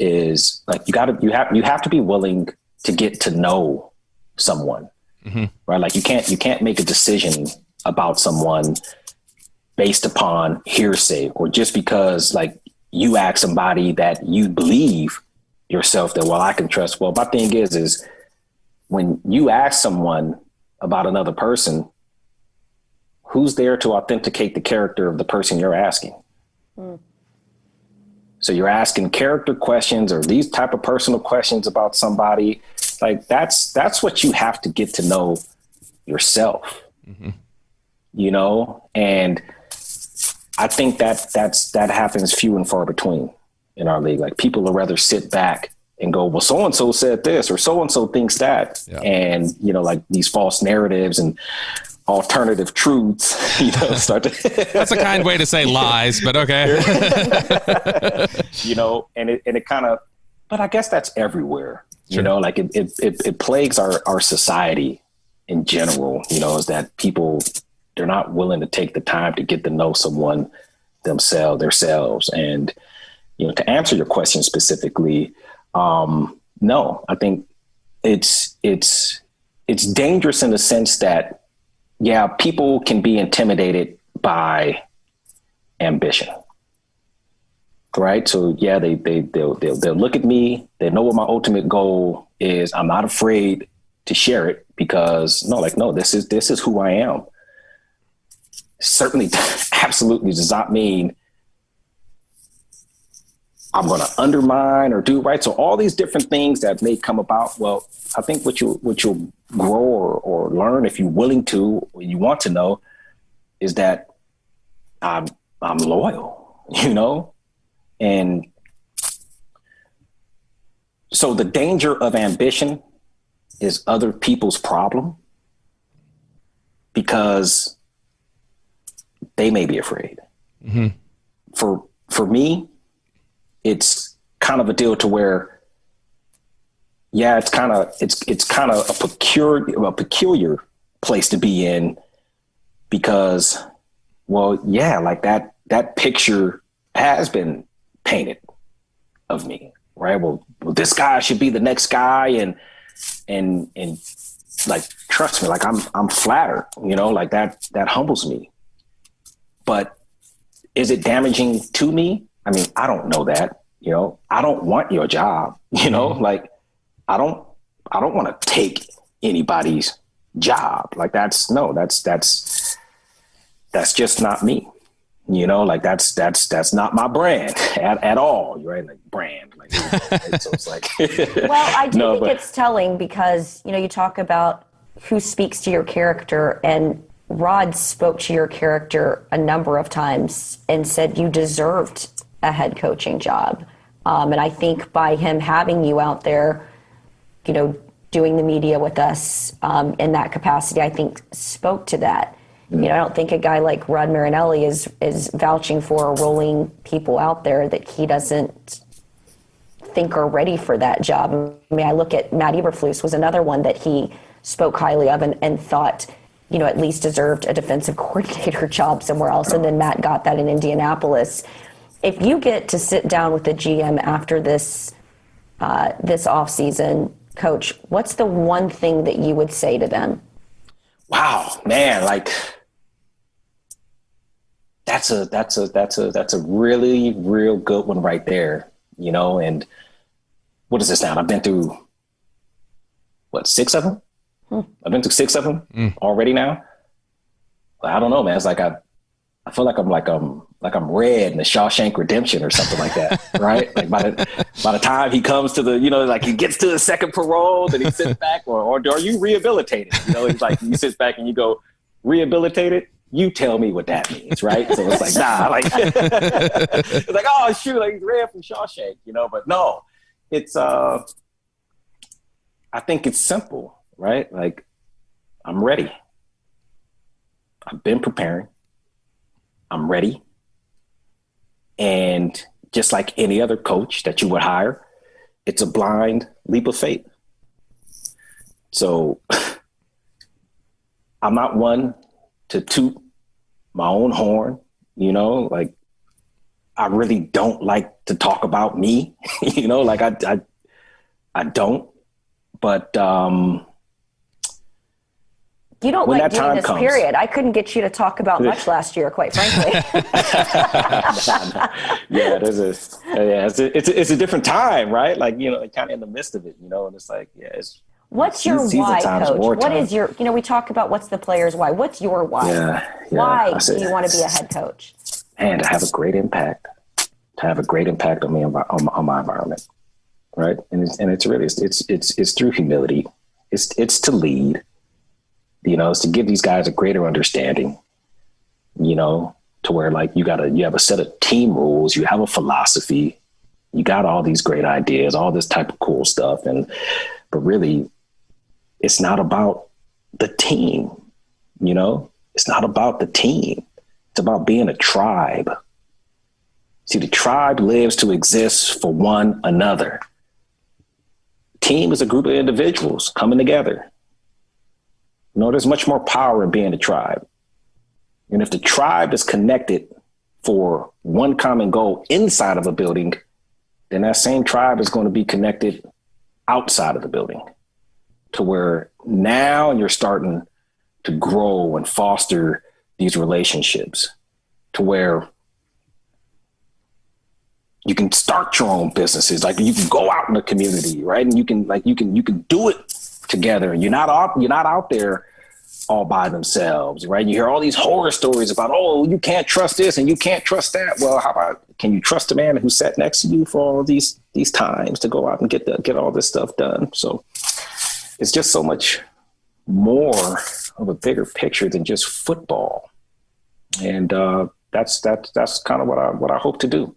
is like you have to be willing to get to know someone, right? Like you can't make a decision about someone based upon hearsay or just because like you ask somebody that you believe yourself that, well, I can trust. Well, my thing is when you ask someone about another person, who's there to authenticate the character of the person you're asking? So you're asking character questions or these type of personal questions about somebody. Like that's what you have to get to know yourself, and I think that happens few and far between in our league. Like people would rather sit back and go, well, so-and-so said this or so-and-so thinks that. Yeah. And, like these false narratives and alternative truths, start to. That's a kind way to say lies, but okay. And it kind of, but I guess that's everywhere, sure. Like it plagues our society in general, is that people, they're not willing to take the time to get to know someone themselves. And, to answer your question specifically, no, I think it's dangerous in the sense that, yeah, people can be intimidated by ambition, right? So yeah, they'll look at me. They know what my ultimate goal is. I'm not afraid to share it because this is who I am. Certainly, absolutely does not mean I'm going to undermine or do right. So all these different things that may come about. Well, I think what you'll grow or learn if you're willing to, or you want to know, is that I'm loyal, and so the danger of ambition is other people's problem because they may be afraid. Mm-hmm. For me, it's kind of a deal to where, yeah, it's kind of a peculiar place to be in because, well, yeah, like that picture has been painted of me, right? Well, this guy should be the next guy, and like, trust me, like I'm flattered, like that humbles me. But is it damaging to me? I mean, I don't know that, I don't want your job, like I don't want to take anybody's job. Like that's just not me, like that's not my brand at all. Right. Like brand, like, so it's like, well, I do think it's telling because, you talk about who speaks to your character, and Rod spoke to your character a number of times and said you deserved a head coaching job. And I think by him having you out there, doing the media with us in that capacity, I think spoke to that. I don't think a guy like Rod Marinelli is vouching for or rolling people out there that he doesn't think are ready for that job. I mean, I look at Matt Eberflus was another one that he spoke highly of and thought, at least deserved a defensive coordinator job somewhere else. And then Matt got that in Indianapolis. If you get to sit down with the GM after this offseason, Coach, what's the one thing that you would say to them? Wow, man, like that's a really real good one right there, and what is this now? I've been through 6 of them? I've been through 6 of them already now. I don't know, man. It's like I feel like I'm Red in the Shawshank Redemption or something like that, right? Like by the time he comes to the, like he gets to the second parole, then he sits back, or are you rehabilitated? It's like you sit back and you go, rehabilitated? You tell me what that means, right? So it's like, nah, like it's like, oh shoot, like he's Red from Shawshank, but no, it's I think it's simple, right? Like I'm ready. I've been preparing. I'm ready. And just like any other coach that you would hire, it's a blind leap of faith. So I'm not one to toot my own horn, like I really don't like to talk about me, like I don't, but you don't like doing this, period. I couldn't get you to talk about much last year, quite frankly. Yeah, it's a different time, right? Like, kind of in the midst of it, and it's like, yeah, it's. What's your why, Coach? What is your, we talk about what's the player's why. What's your why? Yeah, why do you want to be a head coach? And to have a great impact, on me, on my environment, right? And it's really, it's through humility. It's to lead. It's to give these guys a greater understanding, to to where like you have a set of team rules, you have a philosophy, you got all these great ideas, all this type of cool stuff. But really it's not about the team, you know, it's not about the team. It's about being a tribe. See, the tribe lives to exist for one another. Team is a group of individuals coming together. You know, there's much more power in being a tribe. And if the tribe is connected for one common goal inside of a building, then that same tribe is going to be connected outside of the building, to where now you're starting to grow and foster these relationships, to where you can start your own businesses. Like you can go out in the community, right? And you can do it together. You're not out there all by themselves, right? You hear all these horror stories about, oh, you can't trust this and you can't trust that. Well, how about, can you trust the man who sat next to you for all these times to go out and get all this stuff done? So it's just so much more of a bigger picture than just football. And that's kind of what I hope to do,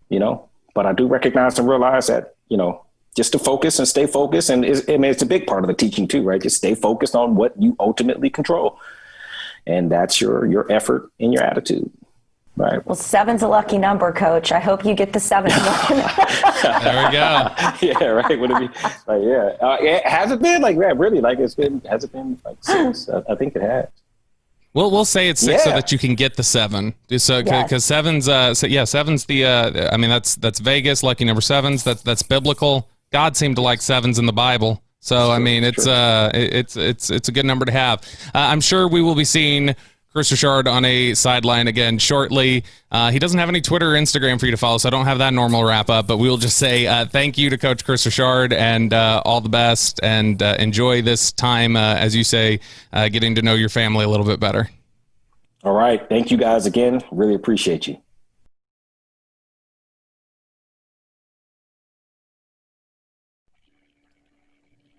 you know, but I do recognize and realize that, you know, just to focus and stay focused. And it's a big part of the teaching too, right? Just stay focused on what you ultimately control. And that's your effort and your attitude. Right. Well, 7's a lucky number, Coach. I hope you get the 7. There we go. Yeah, right. Would it be like, it hasn't been like that, really. Like has it been like 6? I think it has. Well, we'll say it's 6 so that you can get the 7. So because 7's, 7's the. I mean, that's Vegas lucky number 7's. That's biblical. God seemed to like 7s in the Bible. So I mean, it's a good number to have. I'm sure we will be seeing Kris Richard on a sideline again shortly. He doesn't have any Twitter or Instagram for you to follow, so I don't have that normal wrap up. But we will just say thank you to Coach Kris Richard and all the best, and enjoy this time, as you say, getting to know your family a little bit better. All right. Thank you guys again. Really appreciate you.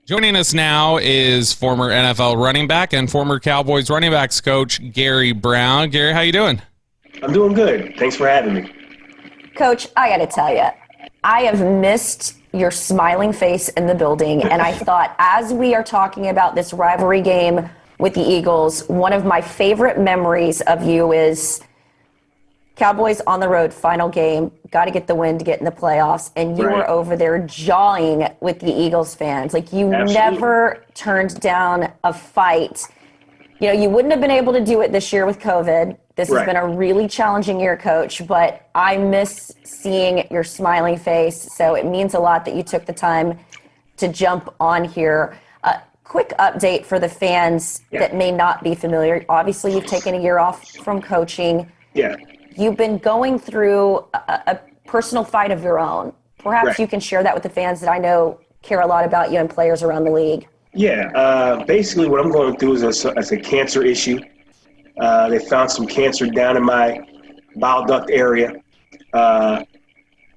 Joining us now is former NFL running back and former Cowboys running backs coach Gary Brown. Gary, how you doing? I'm doing good. Thanks for having me. Coach, I got to tell you, I have missed your smiling face in the building, and I thought as we are talking about this rivalry game with the Eagles, one of my favorite memories of you is Cowboys on the road, final game, got to get the win to get in the playoffs, and you were over there jawing with the Eagles fans. Like, you never turned down a fight. You know, you wouldn't have been able to do it this year with COVID. This has been a really challenging year, Coach, but I miss seeing your smiling face, so it means a lot that you took the time to jump on here. Quick update for the fans that may not be familiar. Obviously, you've taken a year off from coaching. Yeah. You've been going through a personal fight of your own. Perhaps you can share that with the fans that I know care a lot about you and players around the league. Yeah. Basically, what I'm going through is a cancer issue. They found some cancer down in my bile duct area.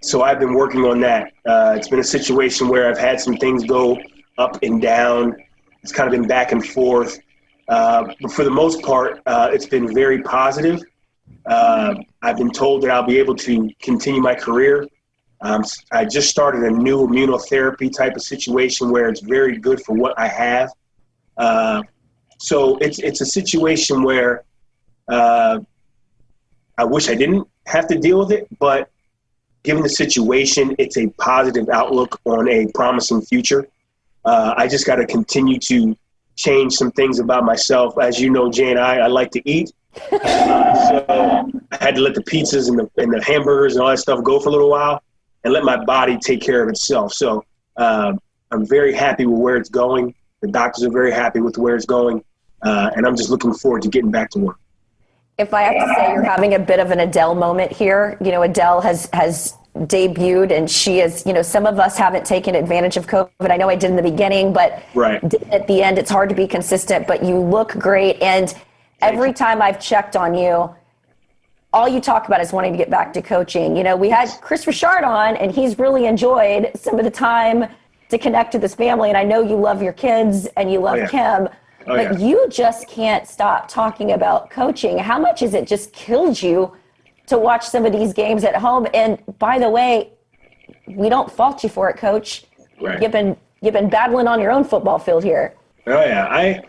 So I've been working on that. It's been a situation where I've had some things go up and down. It's kind of been back and forth. But for the most part, it's been very positive. I've been told that I'll be able to continue my career. I just started a new immunotherapy type of situation where it's very good for what I have. So it's a situation where I wish I didn't have to deal with it, but given the situation, it's a positive outlook on a promising future. I just got to continue to change some things about myself. As you know, Jay and I like to eat. So I had to let the pizzas and the hamburgers and all that stuff go for a little while and let my body take care of itself. So I'm very happy with where it's going. The doctors are very happy with where it's going. And I'm just looking forward to getting back to work. If I have to say, you're having a bit of an Adele moment here. You know, Adele has debuted, and she is, you know, some of us haven't taken advantage of COVID. I know I did in the beginning, but at the end, it's hard to be consistent, but you look great. And every time I've checked on you, all you talk about is wanting to get back to coaching. You know, we had Kris Richard on, and he's really enjoyed some of the time to connect to this family. And I know you love your kids and you love Kim, But you just can't stop talking about coaching. How much has it just killed you to watch some of these games at home? And by the way, we don't fault you for it, Coach. Right. You've been battling on your own football field here. Oh yeah, I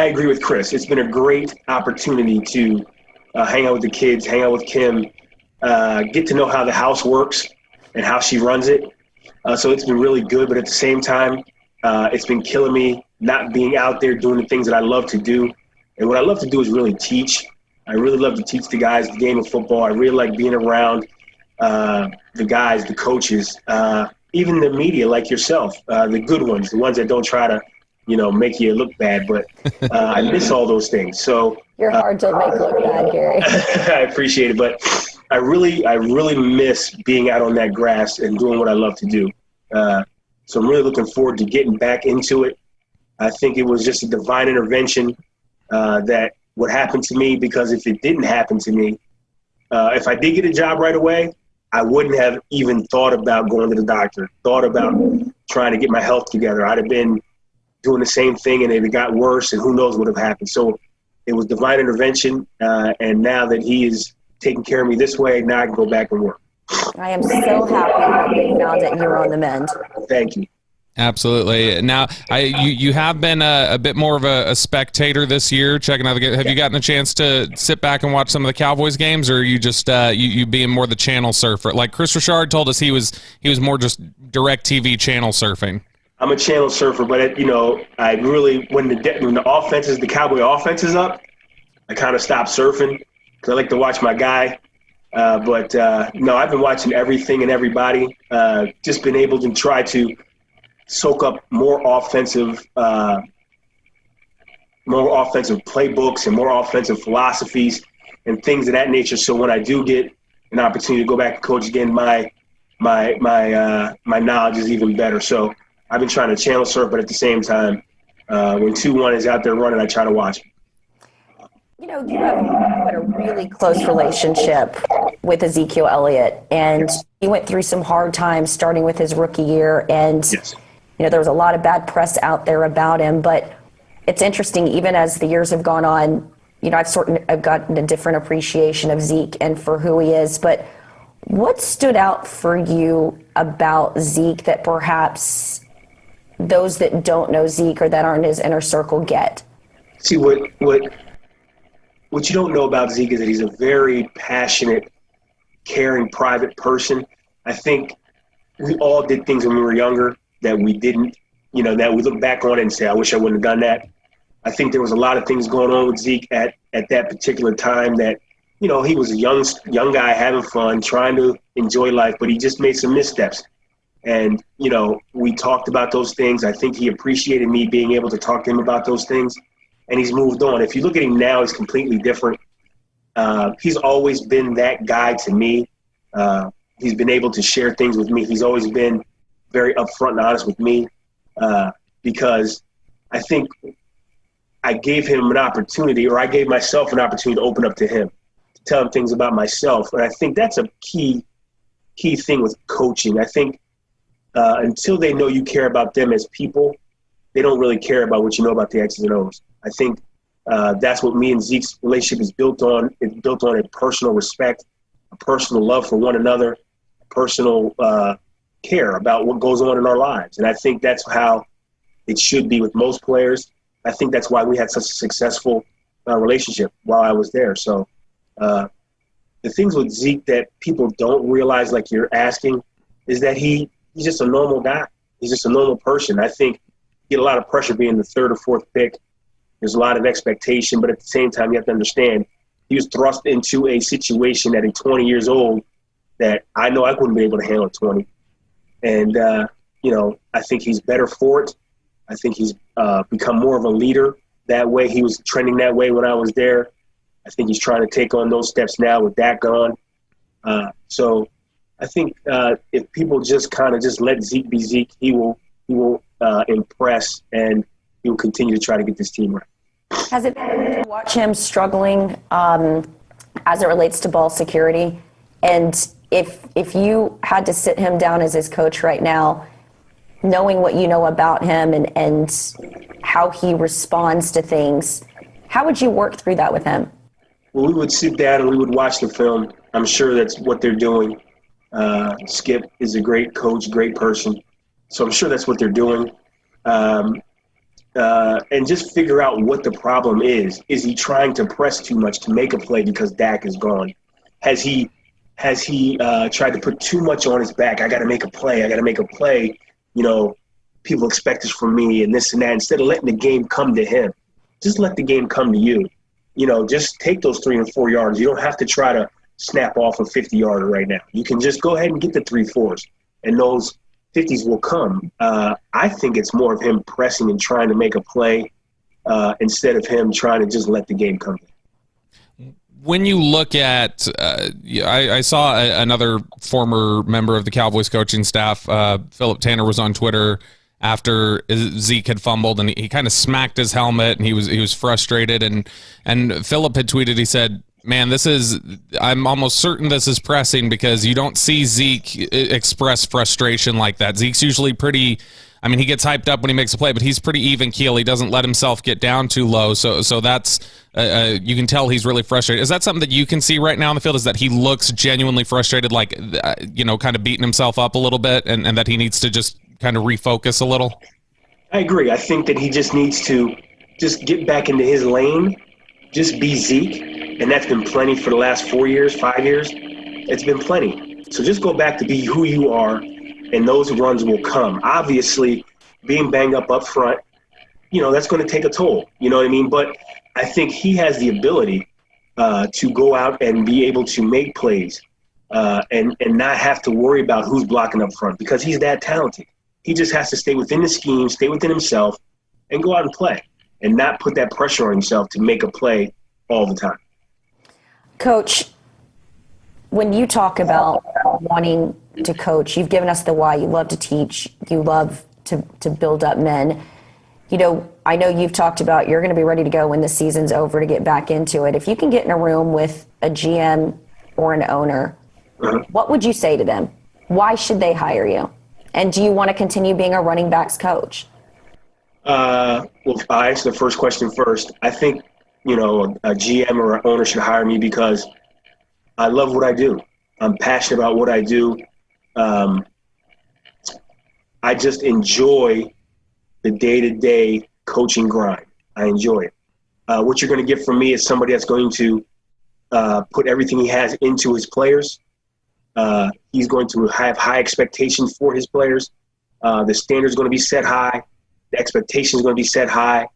agree with Kris. It's been a great opportunity to hang out with the kids, hang out with Kim, get to know how the house works and how she runs it. So it's been really good, but at the same time, it's been killing me not being out there doing the things that I love to do. And what I love to do is really teach. I really love to teach the guys the game of football. I really like being around the guys, the coaches, even the media like yourself, the good ones, the ones that don't try to, make you look bad. But I miss all those things. So you're hard to make look bad, Gary. I appreciate it, but I really miss being out on that grass and doing what I love to do. So I'm really looking forward to getting back into it. I think it was just a divine intervention that would happen to me, because if it didn't happen to me, if I did get a job right away, I wouldn't have even thought about going to the doctor, thought about trying to get my health together. I'd have been doing the same thing, and it got worse, and who knows what would have happened. So it was divine intervention, and now that he is taking care of me this way, now I can go back and work. I am so happy now that you're on the mend. Thank you. Absolutely. Now, you have been a bit more of a spectator this year, checking out the game. Have you gotten a chance to sit back and watch some of the Cowboys games, or are you just you being more the channel surfer? Like Kris Richard told us he was more just direct TV channel surfing. I'm a channel surfer, but I really when the Cowboy offense is up, I kind of stop surfing because I like to watch my guy. But no, I've been watching everything and everybody. Just been able to try to soak up more offensive playbooks and more offensive philosophies and things of that nature. So when I do get an opportunity to go back and coach again, my knowledge is even better. So I've been trying to channel surf, but at the same time, when 2-1 is out there running, I try to watch him. You have a really close relationship with Ezekiel Elliott, and he went through some hard times starting with his rookie year, and yes. There was a lot of bad press out there about him. But it's interesting, even as the years have gone on, I've gotten a different appreciation of Zeke and for who he is. But what stood out for you about Zeke that perhaps those that don't know Zeke or that aren't his inner circle get? See, what you don't know about Zeke is that he's a very passionate, caring, private person. I think we all did things when we were younger that we didn't, that we look back on it and say, I wish I wouldn't have done that. I think there was a lot of things going on with Zeke at that particular time that, he was a young guy having fun, trying to enjoy life, but he just made some missteps. And, we talked about those things. I think he appreciated me being able to talk to him about those things, and he's moved on. If you look at him now, he's completely different. He's always been that guy to me. He's been able to share things with me. He's always been very upfront and honest with me, because I think I gave him an opportunity, or I gave myself an opportunity to open up to him, to tell him things about myself. And I think that's a key thing with coaching. I think until they know you care about them as people, they don't really care about what you know about the X's and O's. I think that's what me and Zeke's relationship is built on. It's built on a personal respect, a personal love for one another, a personal care about what goes on in our lives. And I think that's how it should be with most players. I think that's why we had such a successful relationship while I was there. So the things with Zeke that people don't realize, like you're asking, is that he's just a normal guy. He's just a normal person. I think you get a lot of pressure being the third or fourth pick. There's a lot of expectation, but at the same time, you have to understand he was thrust into a situation at 20 years old that I know I wouldn't be able to handle at 20. And, I think he's better for it. I think he's become more of a leader that way. He was trending that way when I was there. I think he's trying to take on those steps now with that gone. So I think if people just kind of just let Zeke be Zeke, he will impress, and he will continue to try to get this team right. Has it been to watch him struggling as it relates to ball security? And if you had to sit him down as his coach right now, knowing what you know about him and how he responds to things. How would you work through that with him? Well, we would sit down and we would watch the film. I'm sure that's what they're doing. Skip is a great coach, great person. So I'm sure that's what they're doing. And just figure out what the problem is. Is he trying to press too much to make a play because Dak is gone? Has he tried to put too much on his back? I got to make a play. I got to make a play. You know, people expect this from me and this and that. Instead of letting the game come to him, just let the game come to you. You know, just take those 3 and 4 yards. You don't have to try to snap off a 50-yarder right now. You can just go ahead and get the 3-4s, and those 50s will come. I think it's more of him pressing and trying to make a play instead of him trying to just let the game come to him. When you look at, I saw another former member of the Cowboys coaching staff, Philip Tanner, was on Twitter after Zeke had fumbled, and he kind of smacked his helmet, and he was frustrated. And Philip had tweeted, he said, "Man, I'm almost certain this is pressing because you don't see Zeke express frustration like that. Zeke's usually pretty, I mean, he gets hyped up when he makes a play, but he's pretty even keel. He doesn't let himself get down too low. So that's, you can tell he's really frustrated." Is that something that you can see right now on the field, is that he looks genuinely frustrated, like, kind of beating himself up a little bit, and that he needs to just kind of refocus a little? I agree. I think that he just needs to just get back into his lane, just be Zeke. And that's been plenty for the last 4 years, 5 years. It's been plenty. So just go back to be who you are, and those runs will come. Obviously, being banged up front, that's going to take a toll. You know what I mean? But I think he has the ability to go out and be able to make plays and not have to worry about who's blocking up front because he's that talented. He just has to stay within the scheme, stay within himself, and go out and play and not put that pressure on himself to make a play all the time. Coach, when you talk about wanting to coach, you've given us the why. You love to teach. You love to build up men. I know you've talked about you're going to be ready to go when the season's over to get back into it. If you can get in a room with a GM or an owner, what would you say to them? Why should they hire you? And do you want to continue being a running backs coach? Well, I answer the first question first. I think a GM or an owner should hire me because I love what I do. I'm passionate about what I do. I just enjoy the day-to-day coaching grind. I enjoy it. What you're going to get from me is somebody that's going to put everything he has into his players. He's going to have high expectations for his players. The standard's going to be set high. The expectation is going to be set high.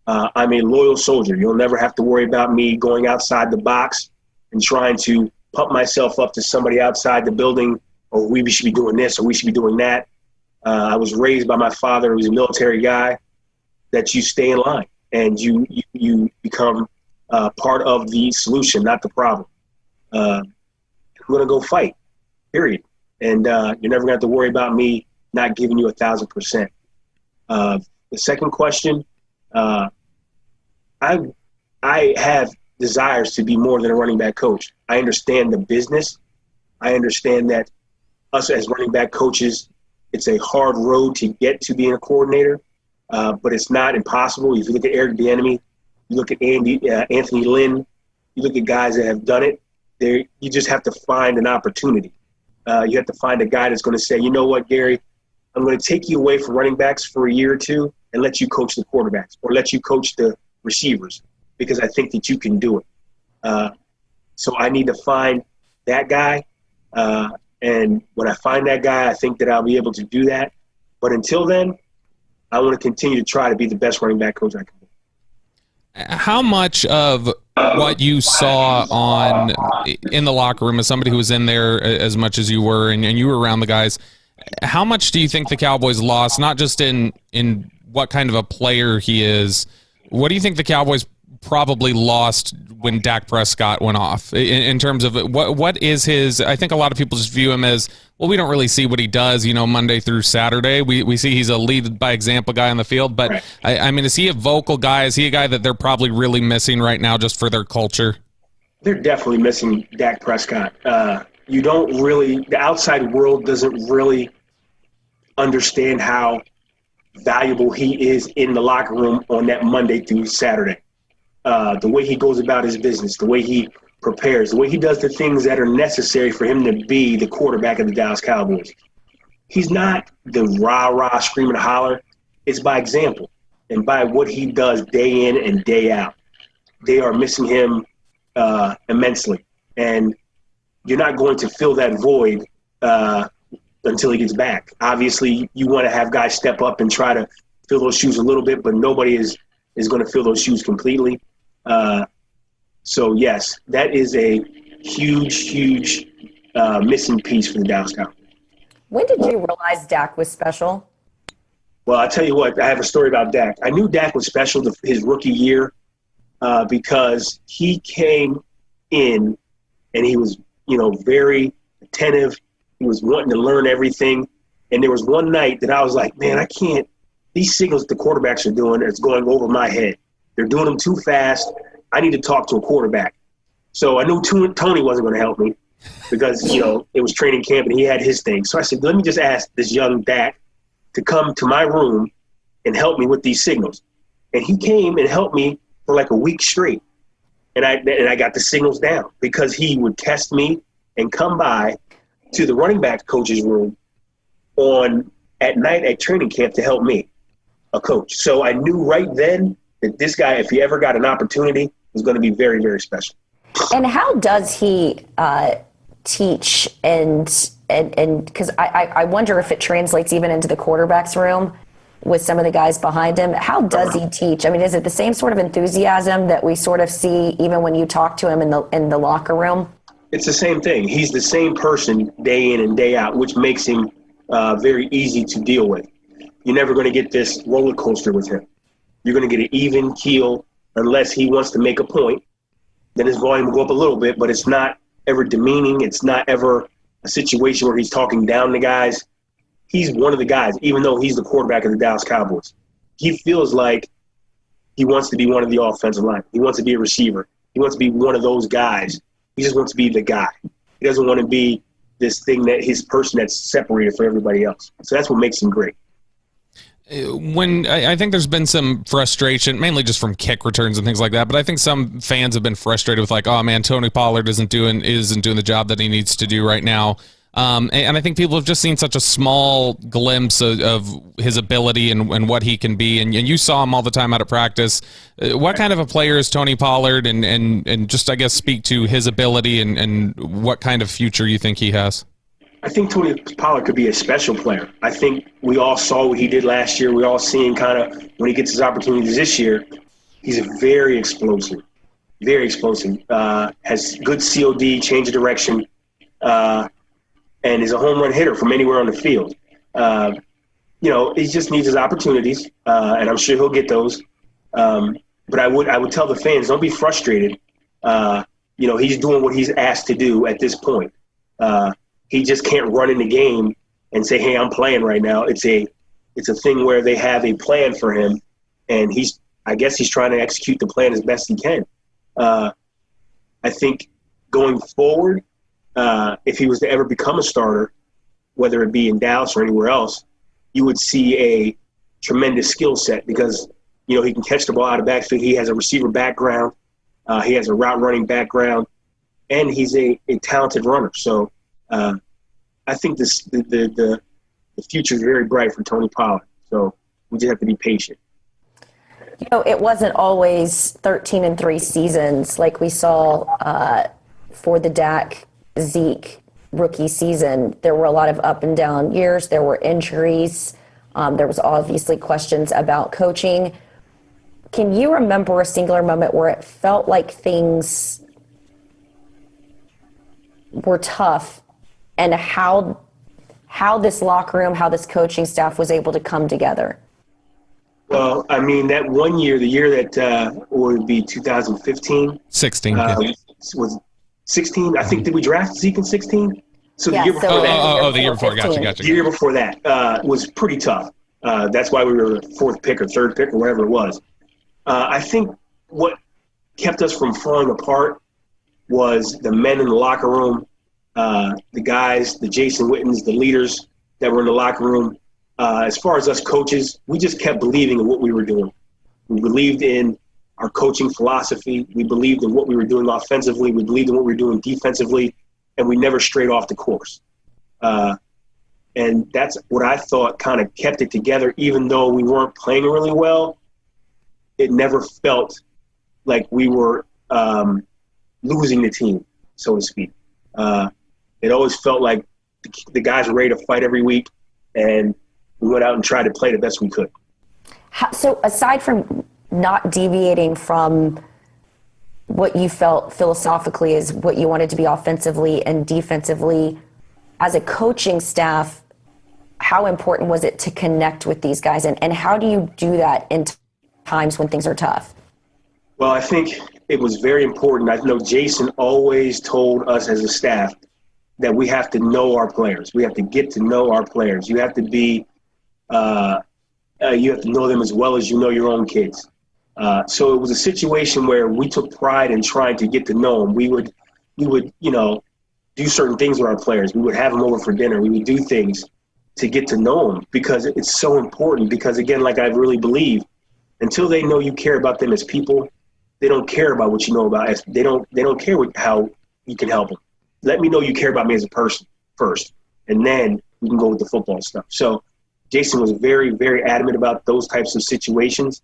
I'm a loyal soldier. You'll never have to worry about me going outside the box and trying to pump myself up to somebody outside the building, or we should be doing this or we should be doing that. I was raised by my father, who was a military guy, that you stay in line and you become part of the solution, not the problem. I'm going to go fight, period. And you're never going to have to worry about me not giving you 1,000%. The second question, I have desires to be more than a running back coach. I understand the business. I understand that us as running back coaches, it's a hard road to get to being a coordinator, but it's not impossible. If you look at Eric Bieniemy, you look at Anthony Lynn, you look at guys that have done it. You just have to find an opportunity. You have to find a guy that's going to say, you know what, Gary, I'm going to take you away from running backs for a year or two and let you coach the quarterbacks or let you coach the receivers because I think that you can do it. So I need to find that guy. And when I find that guy, I think that I'll be able to do that. But until then, I want to continue to try to be the best running back coach I can be. How much of what you saw in the locker room as somebody who was in there as much as you were and you were around the guys, how much do you think the Cowboys lost, not just in what kind of a player he is? What do you think the Cowboys probably lost when Dak Prescott went off in terms of what is his? I think a lot of people just view him as, well, we don't really see what he does, Monday through Saturday. We see he's a lead by example guy on the field, but right. I mean, is he a vocal guy? Is he a guy that they're probably really missing right now just for their culture? They're definitely missing Dak Prescott. The outside world doesn't really understand how valuable he is in the locker room on that Monday through Saturday. The way he goes about his business, the way he prepares, the way he does the things that are necessary for him to be the quarterback of the Dallas Cowboys. He's not the rah-rah, scream and holler. It's by example and by what he does day in and day out. They are missing him immensely. And you're not going to fill that void until he gets back. Obviously, you want to have guys step up and try to fill those shoes a little bit, but nobody is going to fill those shoes completely. So, yes, that is a huge missing piece for the Dallas Cowboys. When did you realize Dak was special? Well, I'll tell you what, I have a story about Dak. I knew Dak was special his rookie year because he came in and he was, very attentive. He was wanting to learn everything. And there was one night that I was like, man, I can't – these signals the quarterbacks are doing, it's going over my head. They're doing them too fast. I need to talk to a quarterback. So I knew Tony wasn't going to help me because, it was training camp and he had his thing. So I said, let me just ask this young Dak to come to my room and help me with these signals. And he came and helped me for like a week straight. And I got the signals down because he would test me and come by to the running back coach's room at night at training camp to help me, a coach. So I knew right then that this guy, if he ever got an opportunity, was going to be very, very special. And how does he teach? And because I wonder if it translates even into the quarterback's room with some of the guys behind him. How does he teach? I mean, is it the same sort of enthusiasm that we sort of see even when you talk to him in the locker room? It's the same thing. He's the same person day in and day out, which makes him very easy to deal with. You're never going to get this roller coaster with him. You're going to get an even keel unless he wants to make a point. Then his volume will go up a little bit, but it's not ever demeaning. It's not ever a situation where he's talking down to guys. He's one of the guys, even though he's the quarterback of the Dallas Cowboys. He feels like he wants to be one of the offensive line. He wants to be a receiver. He wants to be one of those guys. He just wants to be the guy. He doesn't want to be this thing his person that's separated from everybody else. So that's what makes him great. When I think there's been some frustration, mainly just from kick returns and things like that, but I think some fans have been frustrated with like, oh man, Tony Pollard isn't doing the job that he needs to do right now. And I think people have just seen such a small glimpse of his ability and what he can be. And you saw him all the time out of practice. What kind of a player is Tony Pollard? And just, I guess, speak to his ability and what kind of future you think he has. I think Tony Pollard could be a special player. I think we all saw what he did last year. We all seen kind of when he gets his opportunities this year, he's very explosive, has good COD, change of direction, and is a home run hitter from anywhere on the field. He just needs his opportunities, and I'm sure he'll get those. But I would tell the fans, don't be frustrated. He's doing what he's asked to do at this point. He just can't run in the game and say, hey, I'm playing right now. It's a thing where they have a plan for him, and I guess he's trying to execute the plan as best he can. I think going forward, if he was to ever become a starter, whether it be in Dallas or anywhere else, you would see a tremendous skill set because, he can catch the ball out of backfield. He has a receiver background. He has a route running background, and he's a talented runner. So I think the future is very bright for Tony Pollard. So we just have to be patient. It wasn't always 13-3 seasons like we saw for the Dak Zeke rookie season. There were a lot of up and down years. There were injuries. There was obviously questions about coaching. Can you remember a singular moment where it felt like things were tough and how this locker room, how this coaching staff was able to come together? Well, I mean, that one year, the year that would be 2015. 16. Was 16? I think, did we draft Zeke in 16? So the year before that. The year before. Gotcha. The year before that was pretty tough. That's why we were fourth pick or third pick or whatever it was. I think what kept us from falling apart was the men in the locker room, the guys, the Jason Wittens, the leaders that were in the locker room. as far as us coaches, we just kept believing in what we were doing. We believed in our coaching philosophy. We believed in what we were doing offensively. We believed in what we were doing defensively, and we never strayed off the course. And that's what I thought kind of kept it together, even though we weren't playing really well. It never felt like we were losing the team, so to speak. It always felt like the guys were ready to fight every week, and we went out and tried to play the best we could. So aside from not deviating from what you felt philosophically is what you wanted to be offensively and defensively, as a coaching staff, how important was it to connect with these guys? And how do you do that in times when things are tough? Well, I think it was very important. I know Jason always told us as a staff that we have to know our players. We have to get to know our players. You have to be, you have to know them as well as you know your own kids. So it was a situation where we took pride in trying to get to know them. We would, do certain things with our players. We would have them over for dinner. We would do things to get to know them because it's so important. Because again, like I really believe, until they know you care about them as people, they don't care about what you know about us. They don't care how you can help them. Let me know you care about me as a person first, and then we can go with the football stuff. So Jason was very, very adamant about those types of situations.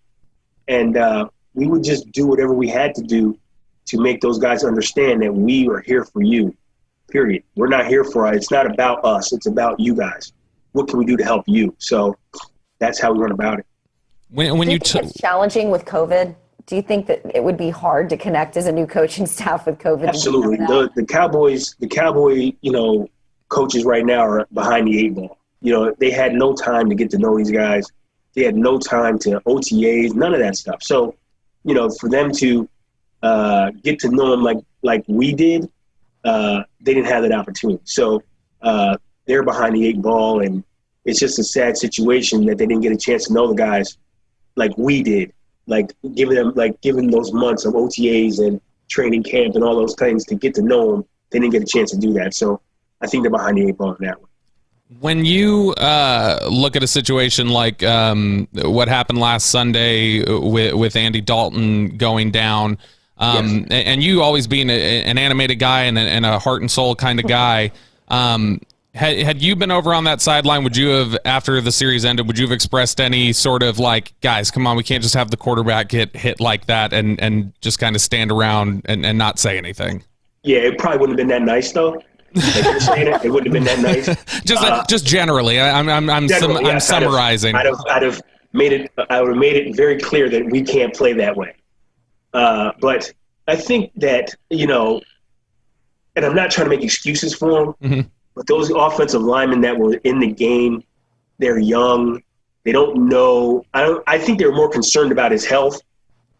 And we would just do whatever we had to do to make those guys understand that we are here for you, period. We're not here for it's not about us. It's about you guys. What can we do to help you? So that's how we went about it. When it's challenging with COVID, do you think that it would be hard to connect as a new coaching staff with COVID? Absolutely. The Cowboy, coaches right now are behind the eight ball. They had no time to get to know these guys. They had no time to OTAs, none of that stuff. So, for them to get to know them like we did, they didn't have that opportunity. So they're behind the eight ball, and it's just a sad situation that they didn't get a chance to know the guys like we did, given those months of OTAs and training camp and all those things to get to know them. They didn't get a chance to do that. So I think they're behind the eight ball in that one. When you look at a situation like what happened last Sunday with Andy Dalton going down, yes, and you always being an animated guy and a heart and soul kind of guy, had you been over on that sideline, would you have, after the series ended, would you have expressed any sort of guys, come on, we can't just have the quarterback get hit like that and just kind of stand around and not say anything? Yeah, it probably wouldn't have been that nice, though. Like you're saying it wouldn't have been that nice. Just generally, I'm summarizing. I would have made it very clear that we can't play that way. But I think that and I'm not trying to make excuses for them, mm-hmm, but those offensive linemen that were in the game, they're young. They don't know. I think they were more concerned about his health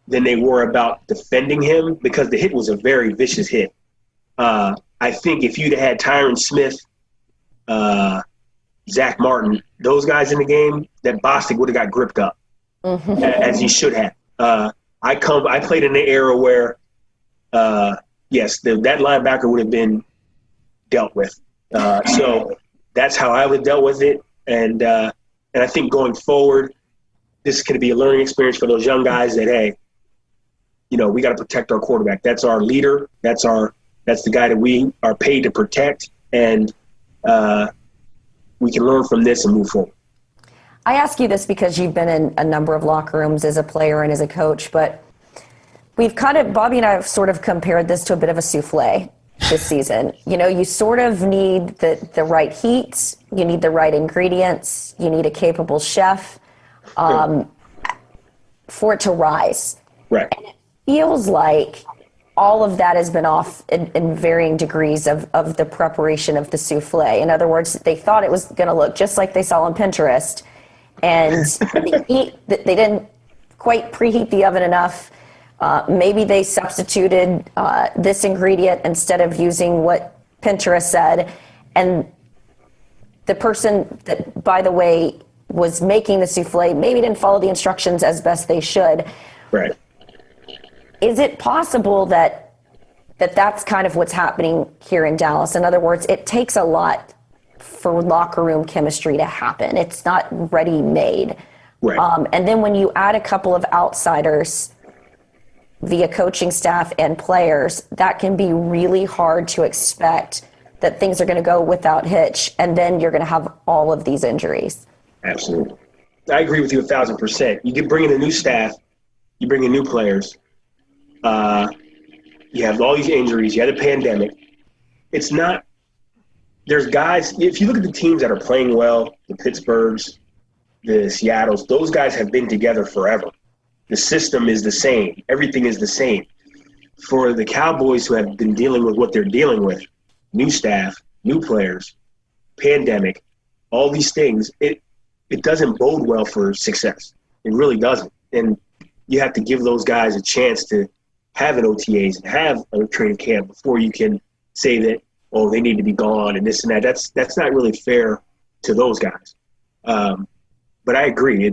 than they were about defending him because the hit was a very vicious hit. I think if you'd had Tyron Smith, Zach Martin, those guys in the game, that Bostic would have got gripped up, mm-hmm, as he should have. I played in the era where, yes, that linebacker would have been dealt with. So that's how I would have dealt with it. And I think going forward, this is going to be a learning experience for those young guys that, hey, we got to protect our quarterback. That's our leader. That's the guy that we are paid to protect, and we can learn from this and move forward. I ask you this because you've been in a number of locker rooms as a player and as a coach, but we've Bobby and I have sort of compared this to a bit of a souffle this season. You sort of need the right heat, you need the right ingredients, you need a capable chef for it to rise. Right. And it feels like all of that has been off in varying degrees of the preparation of the souffle. In other words, they thought it was going to look just like they saw on Pinterest, and they didn't quite preheat the oven enough. Maybe they substituted this ingredient instead of using what Pinterest said. And the person that, by the way, was making the souffle maybe didn't follow the instructions as best they should. Right. Is it possible that that's kind of what's happening here in Dallas? In other words, it takes a lot for locker room chemistry to happen. It's not ready made. Right. And then when you add a couple of outsiders via coaching staff and players, that can be really hard to expect that things are going to go without hitch, and then you're going to have all of these injuries. Absolutely. I agree with you 1,000%. You bring in a new staff, you bring in new players, you have all these injuries, you had a pandemic. It's not – there's guys – if you look at the teams that are playing well, the Pittsburghs, the Seattles, those guys have been together forever. The system is the same. Everything is the same. For the Cowboys who have been dealing with what they're dealing with, new staff, new players, pandemic, all these things, it doesn't bode well for success. It really doesn't. And you have to give those guys a chance to have an OTAs and have a training camp before you can say that, oh, they need to be gone and this and that. That's not really fair to those guys. But I agree.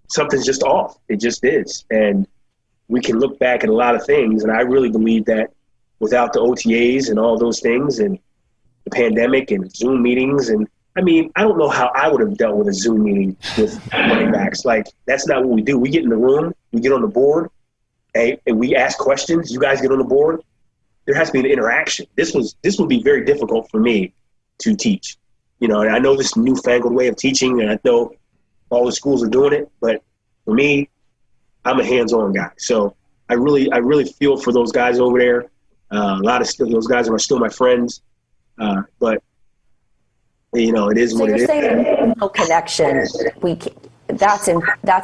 Something's just off. It just is. And we can look back at a lot of things, and I really believe that without the OTAs and all those things and the pandemic and Zoom meetings, and I mean, I don't know how I would have dealt with a Zoom meeting with running backs. Like, that's not what we do. We get in the room, we get on the board, and we ask questions. You guys get on the board. There has to be an interaction. This would be very difficult for me to teach. You know, and I know this newfangled way of teaching, and I know all the schools are doing it, but for me, I'm a hands-on guy. So I really feel for those guys over there. A lot of those guys are still my friends, but you know, it is what it is. So you're saying no connection. That's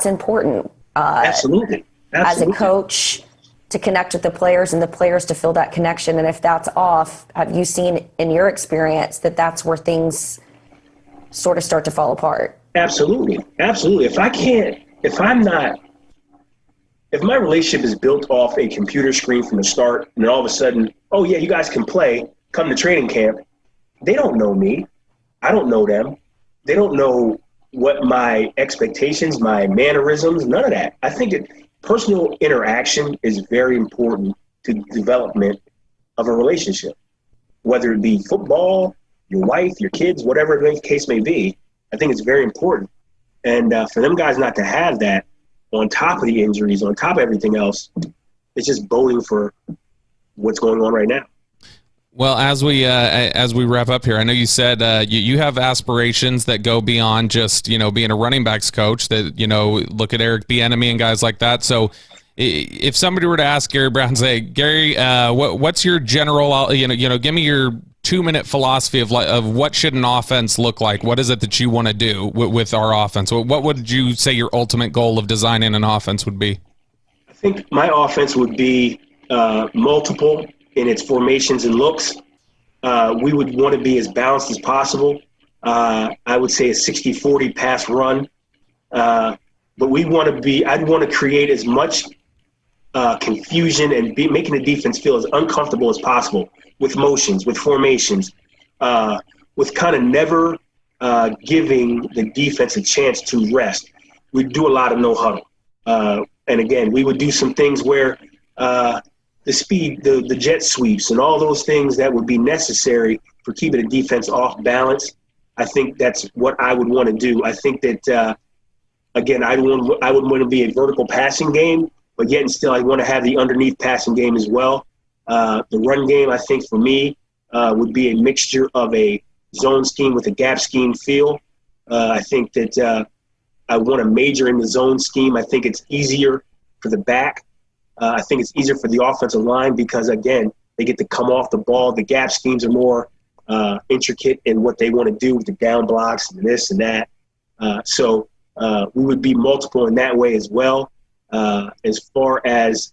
important. Absolutely. As a coach, to connect with the players and the players to feel that connection. And if that's off, have you seen in your experience that that's where things sort of start to fall apart? Absolutely. If my relationship is built off a computer screen from the start, and then all of a sudden, oh yeah, you guys can play, come to training camp, they don't know me. I don't know them. They don't know what my expectations, my mannerisms, none of that. I think personal interaction is very important to the development of a relationship, whether it be football, your wife, your kids, whatever the case may be. I think it's very important. And for them guys not to have that on top of the injuries, on top of everything else, it's just boding for what's going on right now. Well, as we wrap up here, I know you said you have aspirations that go beyond just, you know, being a running backs coach, that, you know, look at Eric Bieniemy and guys like that. So if somebody were to ask Gary Brown, say, Gary, what's your general, give me your 2-minute philosophy of what should an offense look like? What is it that you want to do with our offense? What would you say your ultimate goal of designing an offense would be? I think my offense would be multiple in its formations and looks. We would want to be as balanced as possible. I would say a 60-40 pass run. But I'd want to create as much confusion and making the defense feel as uncomfortable as possible with motions, with formations, with kind of never giving the defense a chance to rest. We'd do a lot of no huddle. And again, we would do some things where the speed, the jet sweeps, and all those things that would be necessary for keeping the defense off balance. I think that's what I would want to do. I think that, again, I would want to be a vertical passing game, but yet and still I want to have the underneath passing game as well. The run game, I think, for me, would be a mixture of a zone scheme with a gap scheme feel. I think that I want to major in the zone scheme. I think it's easier for the back. I think it's easier for the offensive line because, again, they get to come off the ball. The gap schemes are more intricate in what they want to do with the down blocks and this and that. So we would be multiple in that way as well. As far as,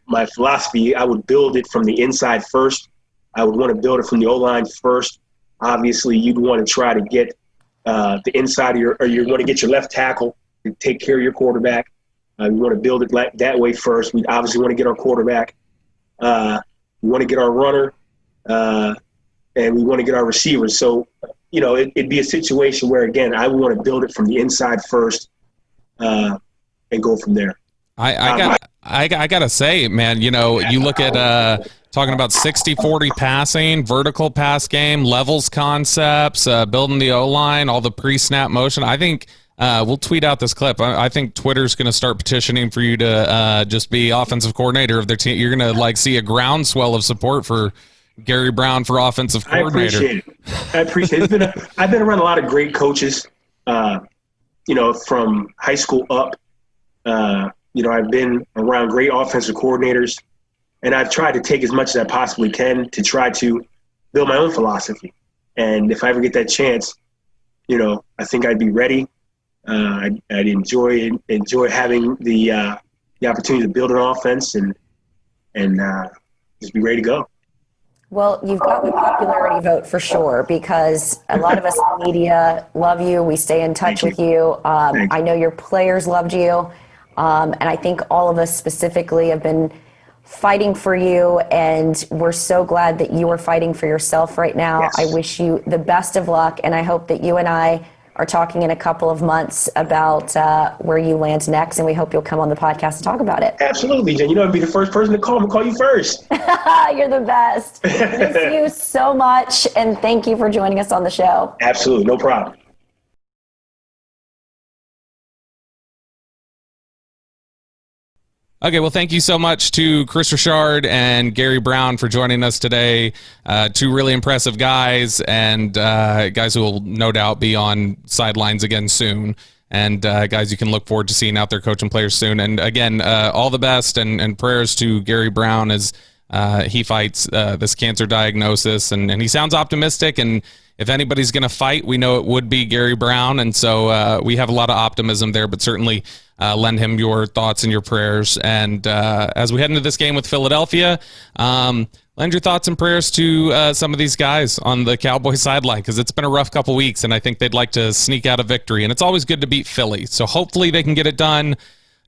my philosophy, I would build it from the inside first. I would want to build it from the O-line first. Obviously, you'd want to try to get the inside of you want to get your left tackle to take care of your quarterback. We want to build it that way first. We obviously want to get our quarterback. We want to get our runner, and we want to get our receivers. So, it'd be a situation where, again, I want to build it from the inside first and go from there. I I gotta say, man, you look at talking about 60-40 passing, vertical pass game, levels concepts, building the O-line, all the pre-snap motion. I think we'll tweet out this clip. I think Twitter's going to start petitioning for you to just be offensive coordinator of their team. You're going to see a groundswell of support for Gary Brown for offensive coordinator. I appreciate it. I've been around a lot of great coaches, from high school up. I've been around great offensive coordinators, and I've tried to take as much as I possibly can to try to build my own philosophy. And if I ever get that chance, I think I'd be ready. I'd enjoy having the opportunity to build an offense and just be ready to go. Well, you've got the popularity vote for sure, because a lot of us in the media love you. We stay in touch with you. I know your players loved you. And I think all of us specifically have been fighting for you, and we're so glad that you are fighting for yourself right now. Yes. I wish you the best of luck, and I hope that you and I are talking in a couple of months about where you land next, and we hope you'll come on the podcast to talk about it. Absolutely, Jen. I'd be the first person to call. I'm going to call you first. You're the best. Miss you so much, and thank you for joining us on the show. Absolutely, no problem. Okay, well, thank you so much to Kris Richard and Gary Brown for joining us today. Two really impressive guys, and guys who will no doubt be on sidelines again soon. And guys you can look forward to seeing out there coaching players soon. And again, all the best and prayers to Gary Brown as he fights this cancer diagnosis. And he sounds optimistic, and if anybody's going to fight, we know it would be Gary Brown. And so we have a lot of optimism there, but certainly lend him your thoughts and your prayers. And as we head into this game with Philadelphia, lend your thoughts and prayers to some of these guys on the Cowboys sideline, because it's been a rough couple weeks, and I think they'd like to sneak out a victory. And it's always good to beat Philly. So hopefully they can get it done.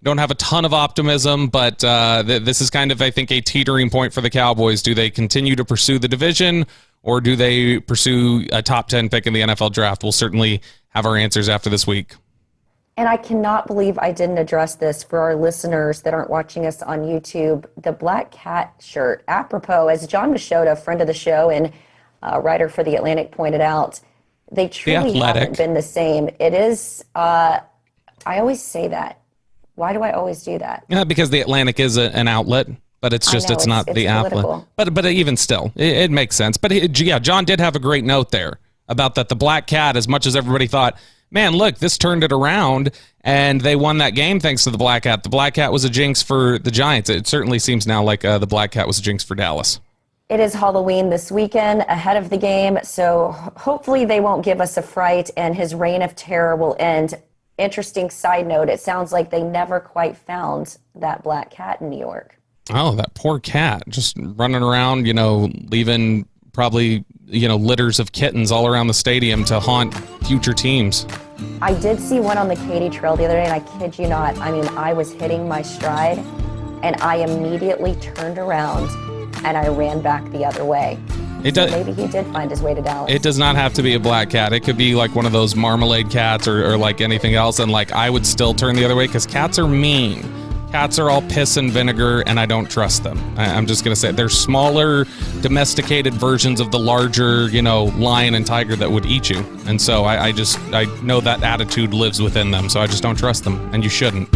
Don't have a ton of optimism, but this is kind of, I think, a teetering point for the Cowboys. Do they continue to pursue the division, or do they pursue a top 10 pick in the NFL draft? We'll certainly have our answers after this week. And I cannot believe I didn't address this for our listeners that aren't watching us on YouTube. The Black Cat shirt, apropos, as John Machota, friend of the show and writer for The Atlantic, pointed out, they truly haven't been the same. It is, I always say that. Why do I always do that? Yeah, because The Atlantic is an outlet, but it's just, it's not the outlet. But even still, it makes sense. But yeah, John did have a great note there about that the Black Cat, as much as everybody thought, man, look, this turned it around, and they won that game thanks to the Black Cat. The Black Cat was a jinx for the Giants. It certainly seems now like the Black Cat was a jinx for Dallas. It is Halloween this weekend ahead of the game, so hopefully they won't give us a fright and his reign of terror will end. Interesting side note, it sounds like they never quite found that Black Cat in New York. Oh, that poor cat, just running around, leaving probably, litters of kittens all around the stadium to haunt future teams. I did see one on the Katy Trail the other day, and I kid you not, I was hitting my stride, and I immediately turned around, and I ran back the other way. Maybe he did find his way to Dallas. It does not have to be a black cat. It could be like one of those marmalade cats or like anything else, and I would still turn the other way because cats are mean. Cats are all piss and vinegar, and I don't trust them. I'm just going to say they're smaller, domesticated versions of the larger, lion and tiger that would eat you. And so I know that attitude lives within them, so I just don't trust them, and you shouldn't.